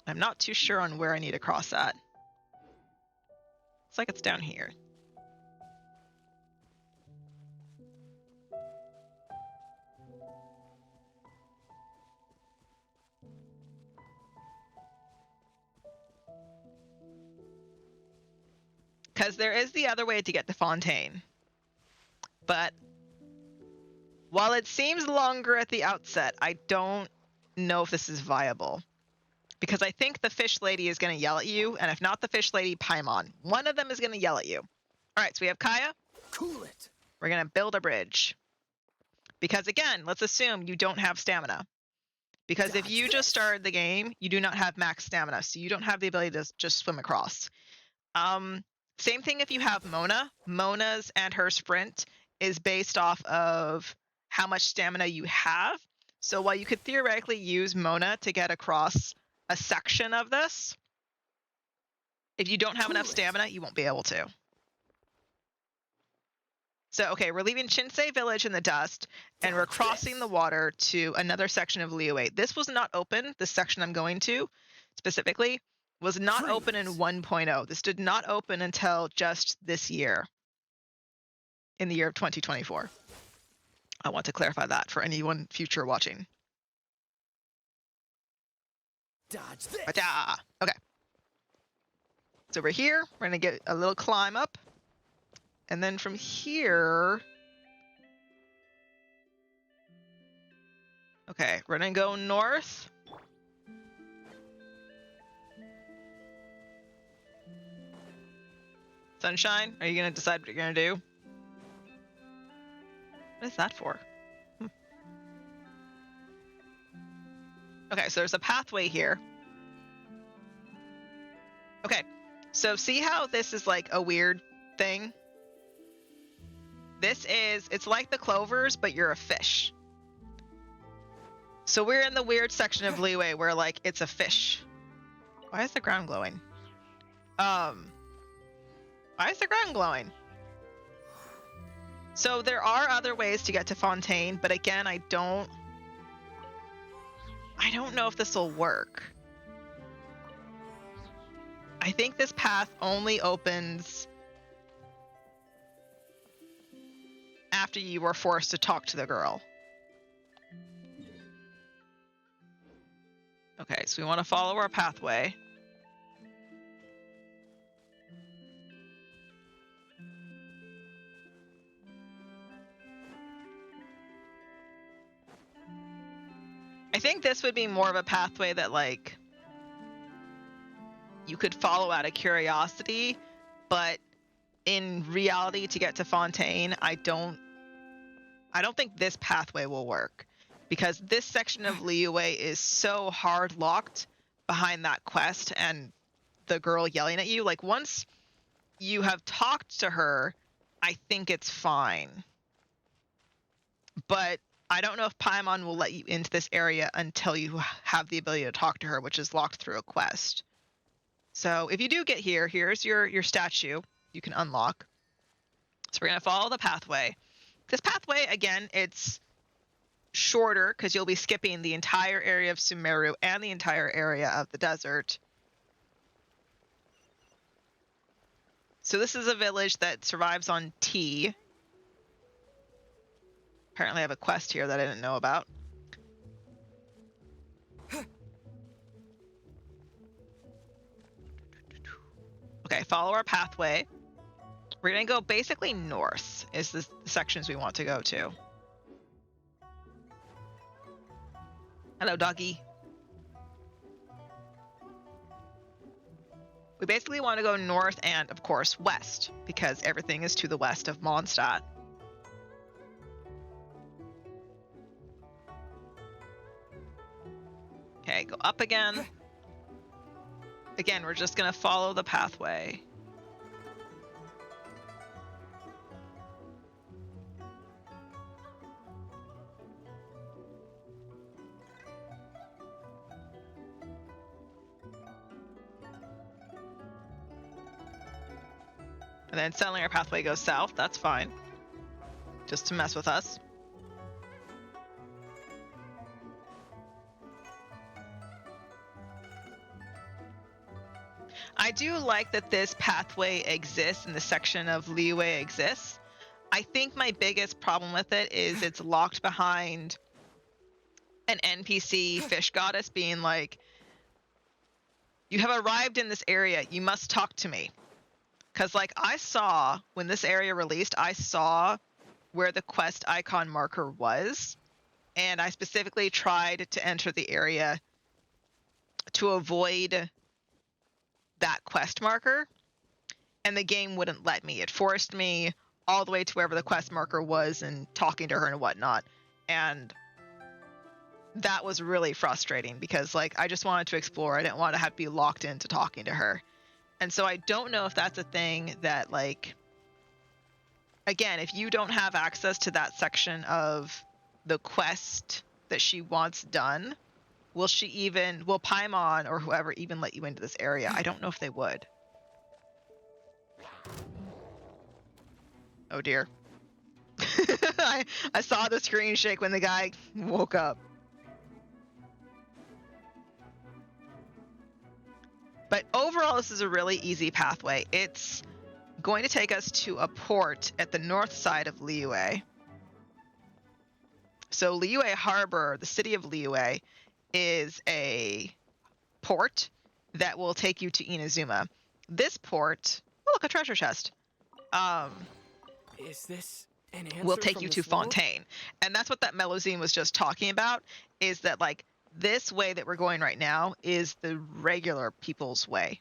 I'm not too sure on where I need to cross at. Looks like it's down here. Because there is the other way to get to Fontaine. But while it seems longer at the outset, I don't know if this is viable. Because I think the fish lady is going to yell at you, and if not the fish lady, Paimon. One of them is going to yell at you. All right, so we have Kaya. Cool it. We're going to build a bridge. Because again, let's assume you don't have stamina. Because if you just started the game, you do not have max stamina, so you don't have the ability to just swim across. Same thing if you have Mona. Mona's and her sprint is based off of how much stamina you have. So while you could theoretically use Mona to get across a section of this, if you don't have enough stamina, you won't be able to. So, okay, we're leaving Chinsei Village in the dust, and we're crossing the water to another section of Liyue. This was not open. This section I'm going to, specifically, was not open in 1.0. This did not open until just this year, in the year of 2024. I want to clarify that for anyone future watching. Dodge this. Ta-da! Okay. So we're here. We're gonna get a little climb up. And then from here... Okay, we're gonna go north. Sunshine, are you gonna decide what you're gonna do? What is that for? Okay, so there's a pathway here. Okay, so see how this is like a weird thing? It's like the clovers, but you're a fish. So we're in the weird section of Liyue where like it's a fish. Why is the ground glowing? Why is the ground glowing? So there are other ways to get to Fontaine, but again, I don't know if this will work. I think this path only opens after you were forced to talk to the girl. Okay, so we want to follow our pathway. I think this would be more of a pathway that like you could follow out of curiosity, but in reality to get to Fontaine, I don't think this pathway will work because this section of Liyue is so hard locked behind that quest and the girl yelling at you. Like once you have talked to her, I think it's fine. But I don't know if Paimon will let you into this area until you have the ability to talk to her, which is locked through a quest. So if you do get here, here's your statue you can unlock. So we're going to follow the pathway. This pathway, again, it's shorter because you'll be skipping the entire area of Sumeru and the entire area of the desert. So this is a village that survives on tea. Apparently I have a quest here that I didn't know about. Okay, follow our pathway. We're going to go basically north is the sections we want to go to. Hello, doggy. We basically want to go north and, of course, west, because everything is to the west of Mondstadt. Okay, go up again. Again, we're just going to follow the pathway. And then suddenly our pathway goes south. That's fine. Just to mess with us. I do like that this pathway exists and the section of Liyue exists. I think my biggest problem with it is it's locked behind an NPC fish goddess being like, you have arrived in this area, you must talk to me. Because, like, I saw, when this area released, I saw where the quest icon marker was, and I specifically tried to enter the area to avoid that quest marker, and the game wouldn't let me. It forced me all the way to wherever the quest marker was and talking to her and whatnot, and that was really frustrating because, like, I just wanted to explore. I didn't want to have to be locked into talking to her. And so I don't know if that's a thing that, like, again, if you don't have access to that section of the quest that she wants done, will Paimon or whoever even let you into this area? I don't know if they would. Oh dear. I saw the screen shake when the guy woke up. But overall, this is a really easy pathway. It's going to take us to a port at the north side of Liyue. So Liyue Harbor, the city of Liyue, is a port that will take you to Inazuma. This port, oh look, a treasure chest, Is this an will answer take from you to this world? Fontaine. And that's what that Melusine was just talking about, is that like this way that we're going right now is the regular people's way.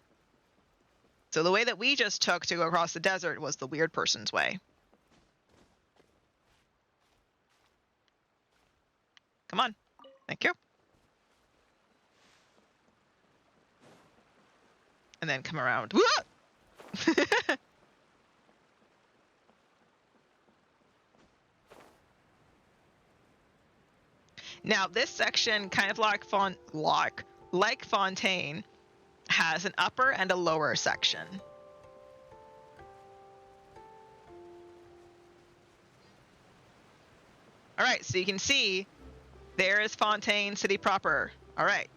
So the way that we just took to go across the desert was the weird person's way. Come on. Thank you. And then come around. Now this section, kind of like Fontaine, has an upper and a lower section. All right, so you can see there is Fontaine City proper. All right,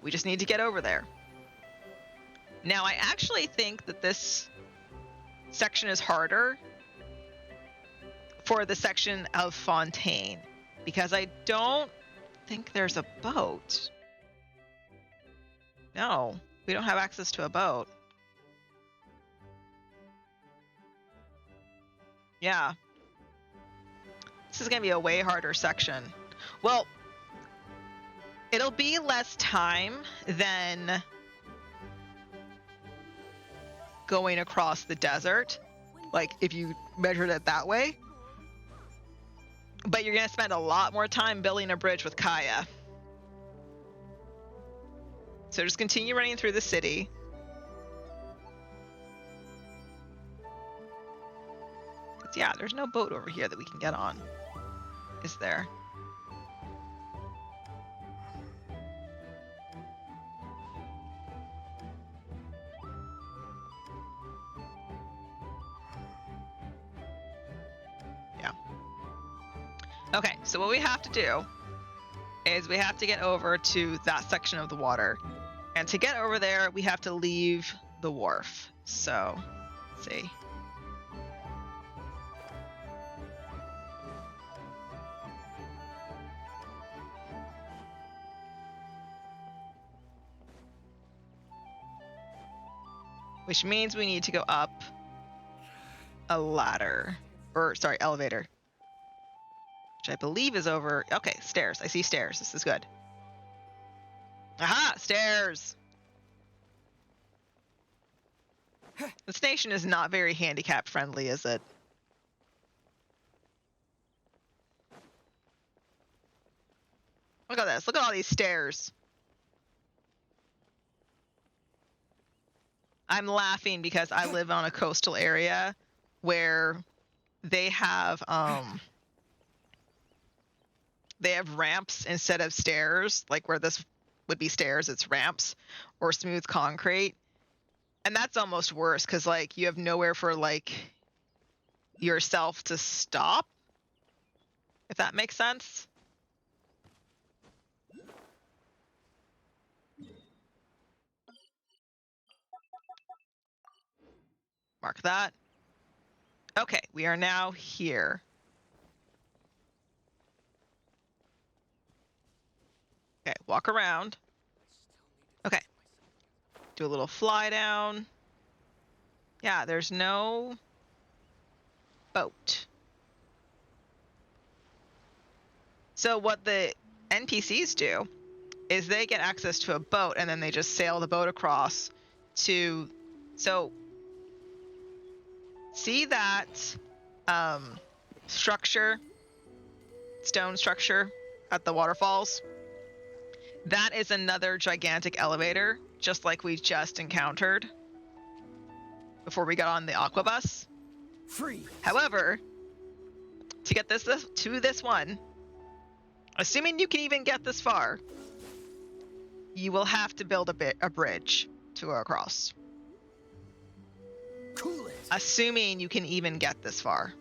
we just need to get over there. Now I actually think that this section is harder for the section of Fontaine because I don't think there's a boat. No, we don't have access to a boat. Yeah. This is gonna be a way harder section. Well, it'll be less time than going across the desert, like if you measured it that way. But you're gonna spend a lot more time building a bridge with Kaya. So just continue running through the city. Yeah, there's no boat over here that we can get on, is there? Yeah. Okay, so what we have to do is we have to get over to that section of the water. And to get over there, we have to leave the wharf. So, let's see. Which means we need to go up a ladder. Or, sorry, elevator. Which I believe is over. Okay, stairs. I see stairs. This is good. Aha! Stairs! This nation is not very handicap friendly, is it? Look at this. Look at all these stairs. I'm laughing because I live on a coastal area where they have ramps instead of stairs, like where this would be stairs, it's ramps or smooth concrete. And that's almost worse because like you have nowhere for like yourself to stop, if that makes sense. Mark that. Okay, we are now here. Okay, walk around. Okay. Do a little fly down. Yeah, there's no boat. So what the NPCs do is they get access to a boat and then they just sail the boat across to, so see that structure, stone structure at the waterfalls? That is another gigantic elevator, just like we just encountered before we got on the aquabus. Free. However, to get to this one, assuming you can even get this far, you will have to build a bridge to go across. Cool it. Assuming you can even get this far.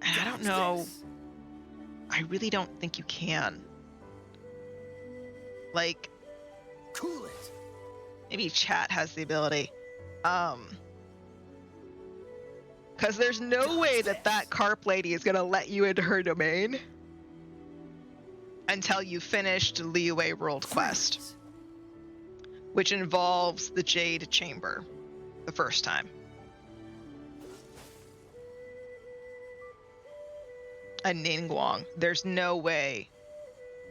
And I don't know. This. I really don't think you can. Like, Cool it. maybe chat has the ability. Come Because there's no way that that carp lady is going to let you into her domain until you finished Liyue World Quest, Freeze. which involves the Jade Chamber the first time. And Ningguang, there's no way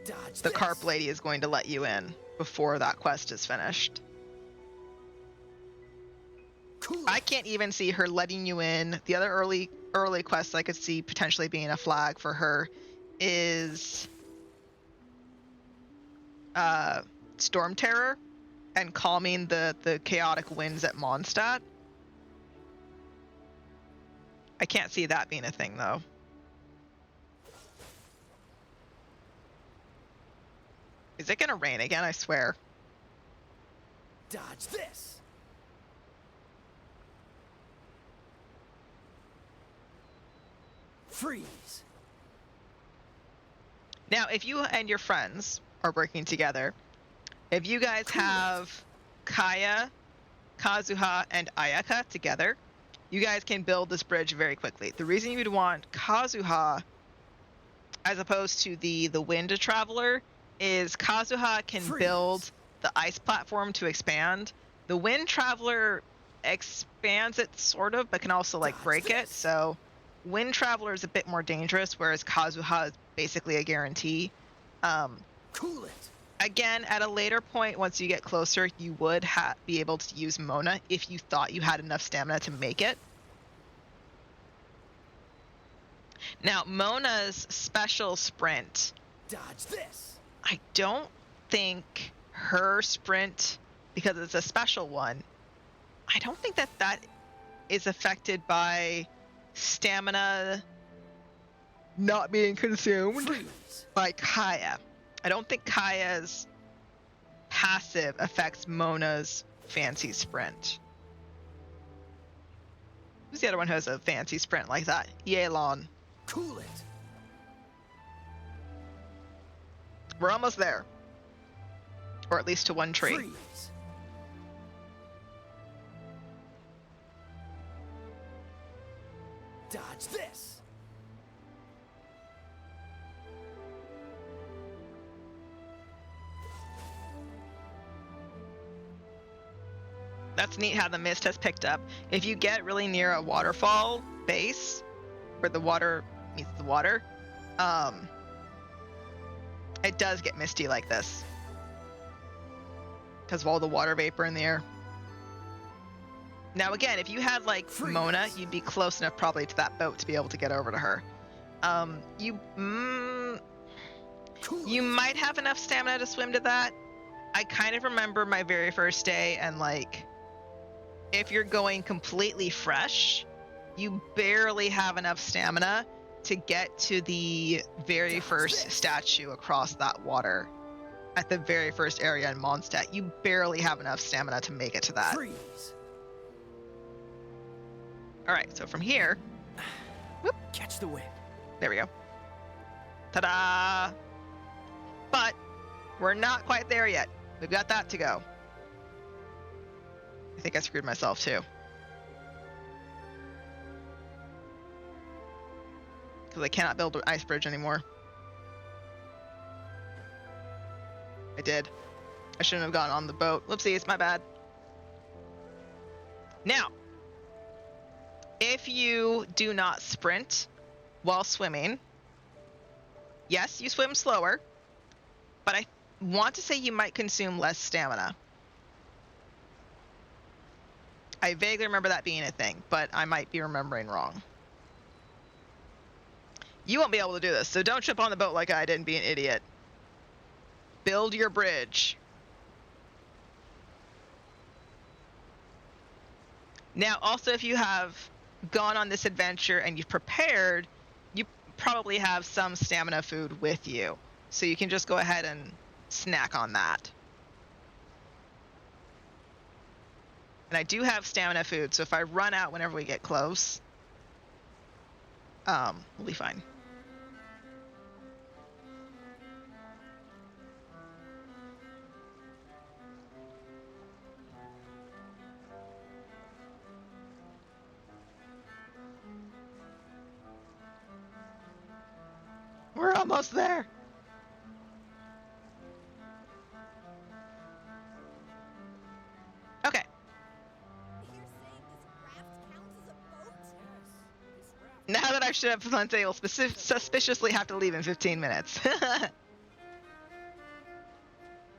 Dodge the this. carp lady is going to let you in before that quest is finished. Cool I it. can't even see her letting you in. The other early quests I could see potentially being a flag for her is Storm Terror and calming the chaotic winds at Mondstadt. I can't see that being a thing though. Is it gonna rain again? I swear. Dodge this. Freeze. Now, if you and your friends are working together, if you guys have Kaya, Kazuha, and Ayaka together, you guys can build this bridge very quickly. The reason you'd want Kazuha as opposed to the Wind Traveler is Kazuha can Freeze. build the ice platform to expand. The Wind Traveler expands it sort of, but can also like Dodge break it. this. So Wind Traveler is a bit more dangerous, whereas Kazuha is basically a guarantee. Cool it. Again, at a later point, once you get closer, you would be able to use Mona if you thought you had enough stamina to make it. Now, Mona's special sprint, Dodge this. I don't think her sprint, because it's a special one, I don't think that is affected by stamina not being consumed Freeze. by Kaya. I don't think Kaya's passive affects Mona's fancy sprint. Who's the other one who has a fancy sprint like that? Yelan. Cool it. We're almost there. Or at least to one tree. Freeze. Dodge this. That's neat how the mist has picked up. If you get really near a waterfall base, where the water meets the water, it does get misty like this. Because of all the water vapor in the air. Now again, if you had like Freeze. Mona, you'd be close enough probably to that boat to be able to get over to her. You Cool you it. might have enough stamina to swim to that. I kind of remember my very first day, and like, if you're going completely fresh, you barely have enough stamina to get to the very first statue across that water. At the very first area in Mondstadt, you barely have enough stamina to make it to that. Freeze. All right, so from here, whoop, Catch the wind. there we go. Ta-da! But we're not quite there yet. We've got that to go. I think I screwed myself too. Because I cannot build an ice bridge anymore. I did. I shouldn't have gone on the boat. Whoopsies, my bad. Now, if you do not sprint while swimming, yes, you swim slower, but I want to say you might consume less stamina. I vaguely remember that being a thing, but I might be remembering wrong. You won't be able to do this, so don't jump on the boat like I did and be an idiot. Build your bridge. Now, also, if you have gone on this adventure and you've prepared, you probably have some stamina food with you. So you can just go ahead and snack on that. And I do have stamina food, so if I run out whenever we get close, we'll be fine. almost there. Okay. You're saying this raft counts as a boat? Yes, this raft. Now that I've shut up, Fontaine will suspiciously have to leave in 15 minutes.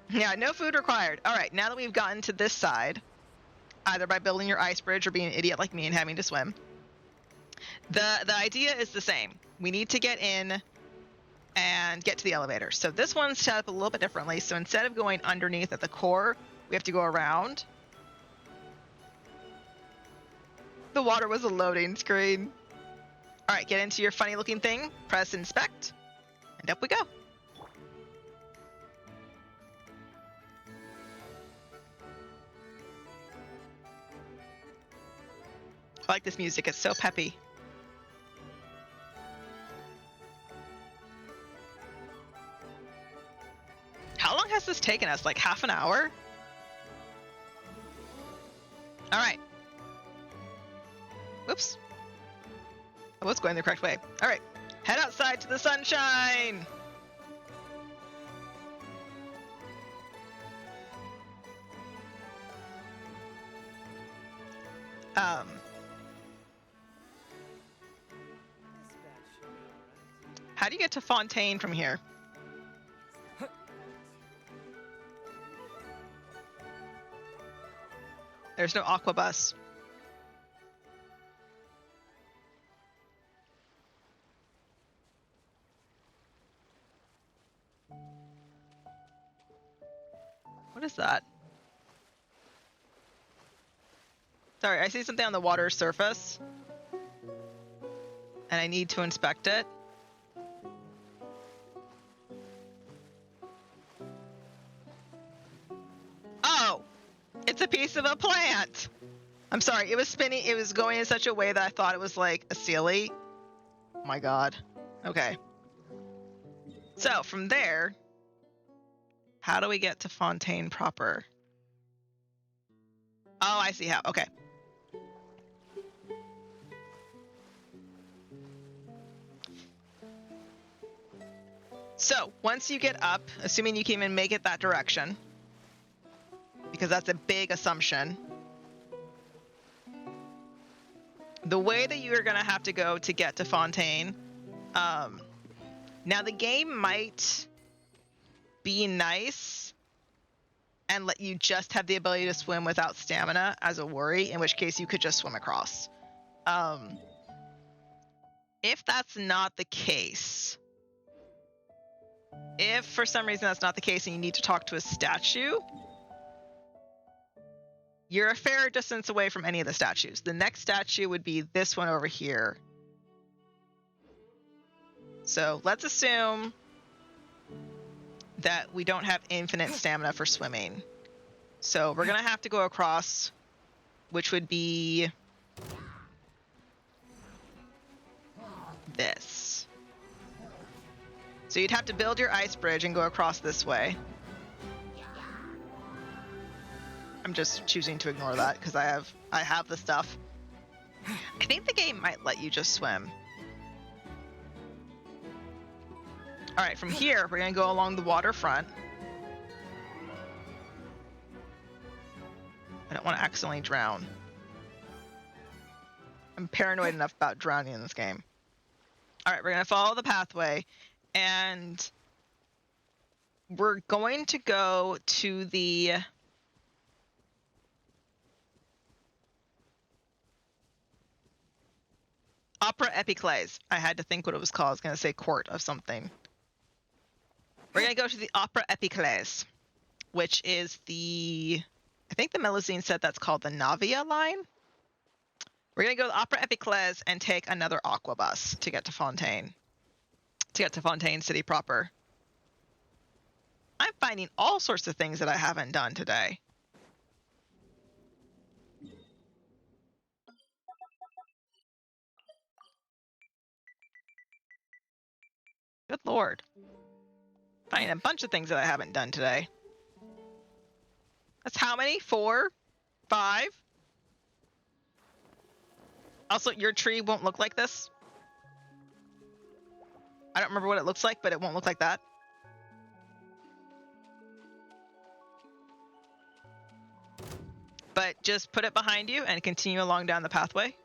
Yeah, no food required. All right, now that we've gotten to this side, either by building your ice bridge or being an idiot like me and having to swim, the idea is the same. We need to get in and get to the elevator. So this one's set up a little bit differently. So instead of going underneath at the core, we have to go around. The water was a loading screen. All right, get into your funny looking thing, press inspect, and up we go. I like this music, it's so peppy. How long has this taken us? Like half an hour? All right. Whoops. I was going the correct way. All right, head outside to the sunshine. This batch should be alright. How do you get to Fontaine from here? There's no aqua bus. What is that? Sorry, I see something on the water surface. And I need to inspect it. Oh! It's a piece of a plant! I'm sorry, it was spinning, it was going in such a way that I thought it was like a Sealy. Oh my god. Okay. So, from there, how do we get to Fontaine proper? Oh, I see how. Okay. So, once you get up, assuming you can even make it that direction, because that's a big assumption, the way that you're going to have to go to get to Fontaine, now the game might be nice and let you just have the ability to swim without stamina as a worry, in which case you could just swim across. If that's not the case, if for some reason that's not the case and you need to talk to a statue, you're a fair distance away from any of the statues. The next statue would be this one over here. So let's assume that we don't have infinite stamina for swimming. So we're gonna have to go across, which would be this. So you'd have to build your ice bridge and go across this way. I'm just choosing to ignore that because I have the stuff. I think the game might let you just swim. All right, from here, we're gonna go along the waterfront. I don't want to accidentally drown. I'm paranoid enough about drowning in this game. All right, we're gonna follow the pathway, and we're going to go to the Opera Epiclese. I had to think what it was called. I was gonna say court of something. We're gonna go to the Opera Epiclese, which is the, I think the Melusine said that's called the Navia line. We're gonna go to the Opera Epiclese and take another aqua bus to get to Fontaine. To get to Fontaine City proper. I'm finding all sorts of things that I haven't done today. Good lord. Finding a bunch of things that I haven't done today. That's how many? 4? 5? Also, your tree won't look like this. I don't remember what it looks like, but it won't look like that. But just put it behind you and continue along down the pathway.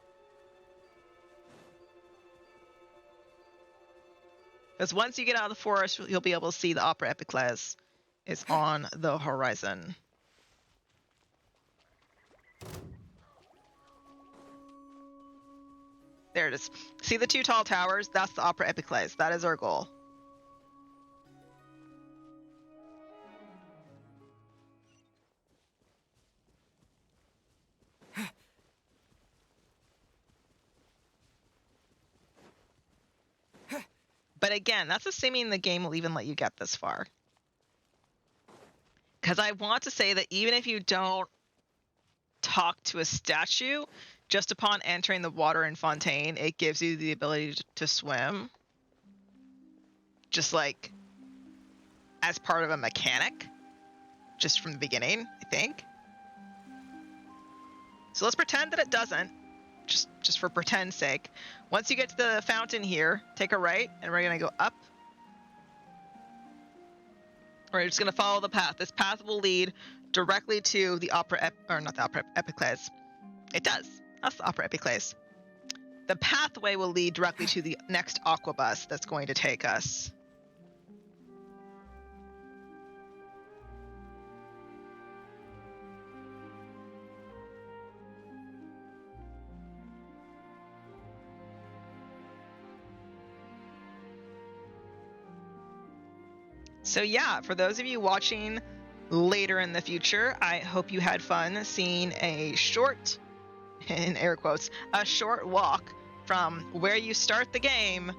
Because once you get out of the forest, you'll be able to see the Opera Epiclese is on the horizon. There it is. See the two tall towers? That's the Opera Epiclese. That is our goal. But again, that's assuming the game will even let you get this far. Because I want to say that even if you don't talk to a statue, just upon entering the water in Fontaine, it gives you the ability to swim. Just like as part of a mechanic. Just from the beginning, I think. So let's pretend that it doesn't. Just for pretend's sake. Once you get to the fountain here, take a right, and we're gonna go up. We're just gonna follow the path. This path will lead directly to the not the Opera Epiclese. It does. That's the Opera Epiclese. The pathway will lead directly to the next aquabus that's going to take us. So yeah, for those of you watching later in the future, I hope you had fun seeing a short, in air quotes, a short walk from where you start the game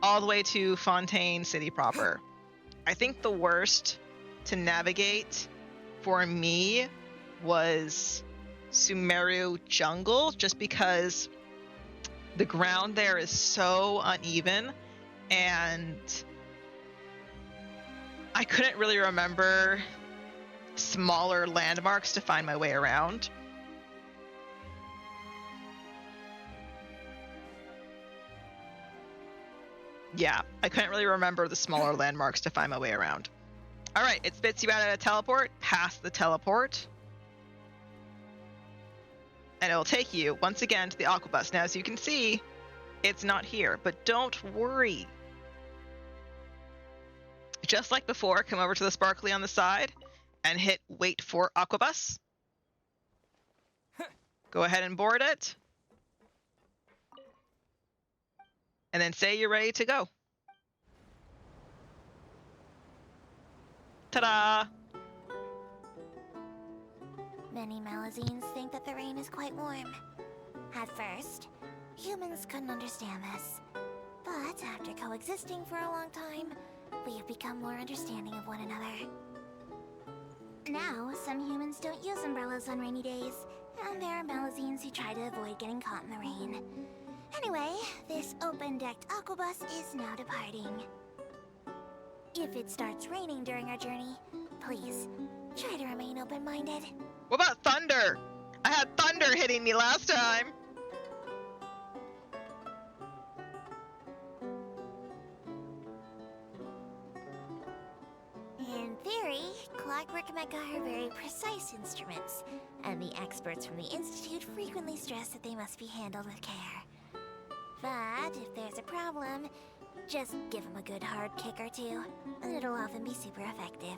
all the way to Fontaine City proper. I think the worst to navigate for me was Sumeru Jungle, just because the ground there is so uneven and I couldn't really remember smaller landmarks to find my way around. Yeah, I couldn't really remember the smaller landmarks to find my way around. All right, it spits you out at a teleport, past the teleport. And it will take you, once again, to the aquabus. Now, as you can see, it's not here, but don't worry. Just like before, come over to the sparkly on the side and hit wait for aquabus. Go ahead and board it. And then say you're ready to go. Ta-da! Many Malazines think that the rain is quite warm. At first, humans couldn't understand this. But after coexisting for a long time, we have become more understanding of one another. Now, some humans don't use umbrellas on rainy days, and there are Malazines who try to avoid getting caught in the rain. Anyway, this open-decked aquabus is now departing. If it starts raining during our journey, please, try to remain open-minded. What about thunder? I had thunder hitting me last time. In theory, Clockwork Mecha are very precise instruments, and the experts from the Institute frequently stress that they must be handled with care. But if there's a problem, just give them a good hard kick or two, and it'll often be super effective.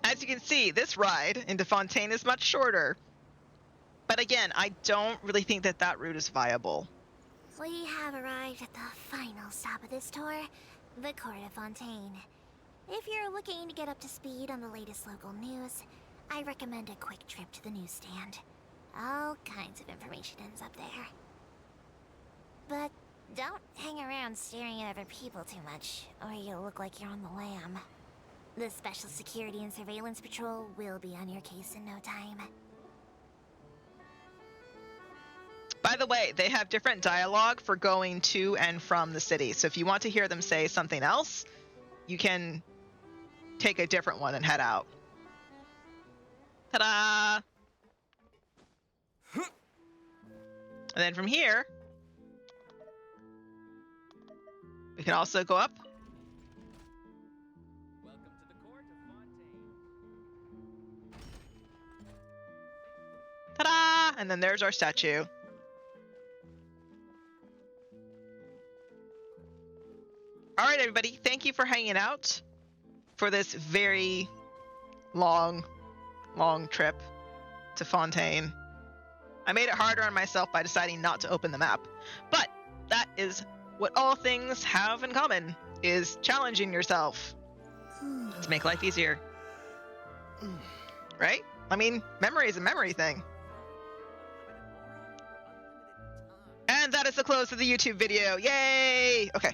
As you can see, this ride into Fontaine is much shorter. But again, I don't really think that that route is viable. We have arrived at the final stop of this tour, the Court of Fontaine. If you're looking to get up to speed on the latest local news, I recommend a quick trip to the newsstand. All kinds of information ends up there. But don't hang around staring at other people too much, or you'll look like you're on the lam. The Special Security and Surveillance Patrol will be on your case in no time. By the way, they have different dialogue for going to and from the city. So if you want to hear them say something else, you can take a different one and head out. Ta-da! And then from here, we can also go up. Welcome to the court of Fontaine. Ta-da! And then there's our statue. All right, everybody. Thank you for hanging out for this very long trip to Fontaine. I made it harder on myself by deciding not to open the map. But that is what all things have in common, is challenging yourself to make life easier. Right? I mean, memory is a memory thing. And that is the close of the YouTube video. Yay! Okay.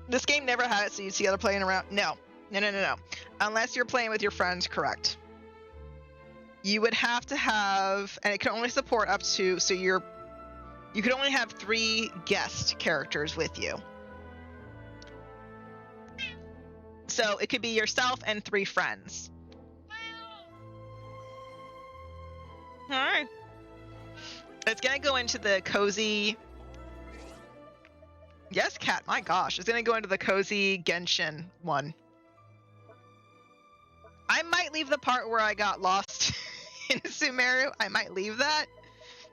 This game never had it, so you see other playing around. No. Unless you're playing with your friends, correct. You would have to have, and it can only support up to, so you can only have 3 guest characters with you. So it could be yourself and 3 friends. Alright. It's gonna go into the cozy... Yes, cat, my gosh. It's gonna go into the cozy Genshin one. I might leave the part where I got lost in Sumeru. I might leave that.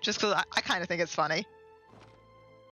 Just because I kind of think it's funny.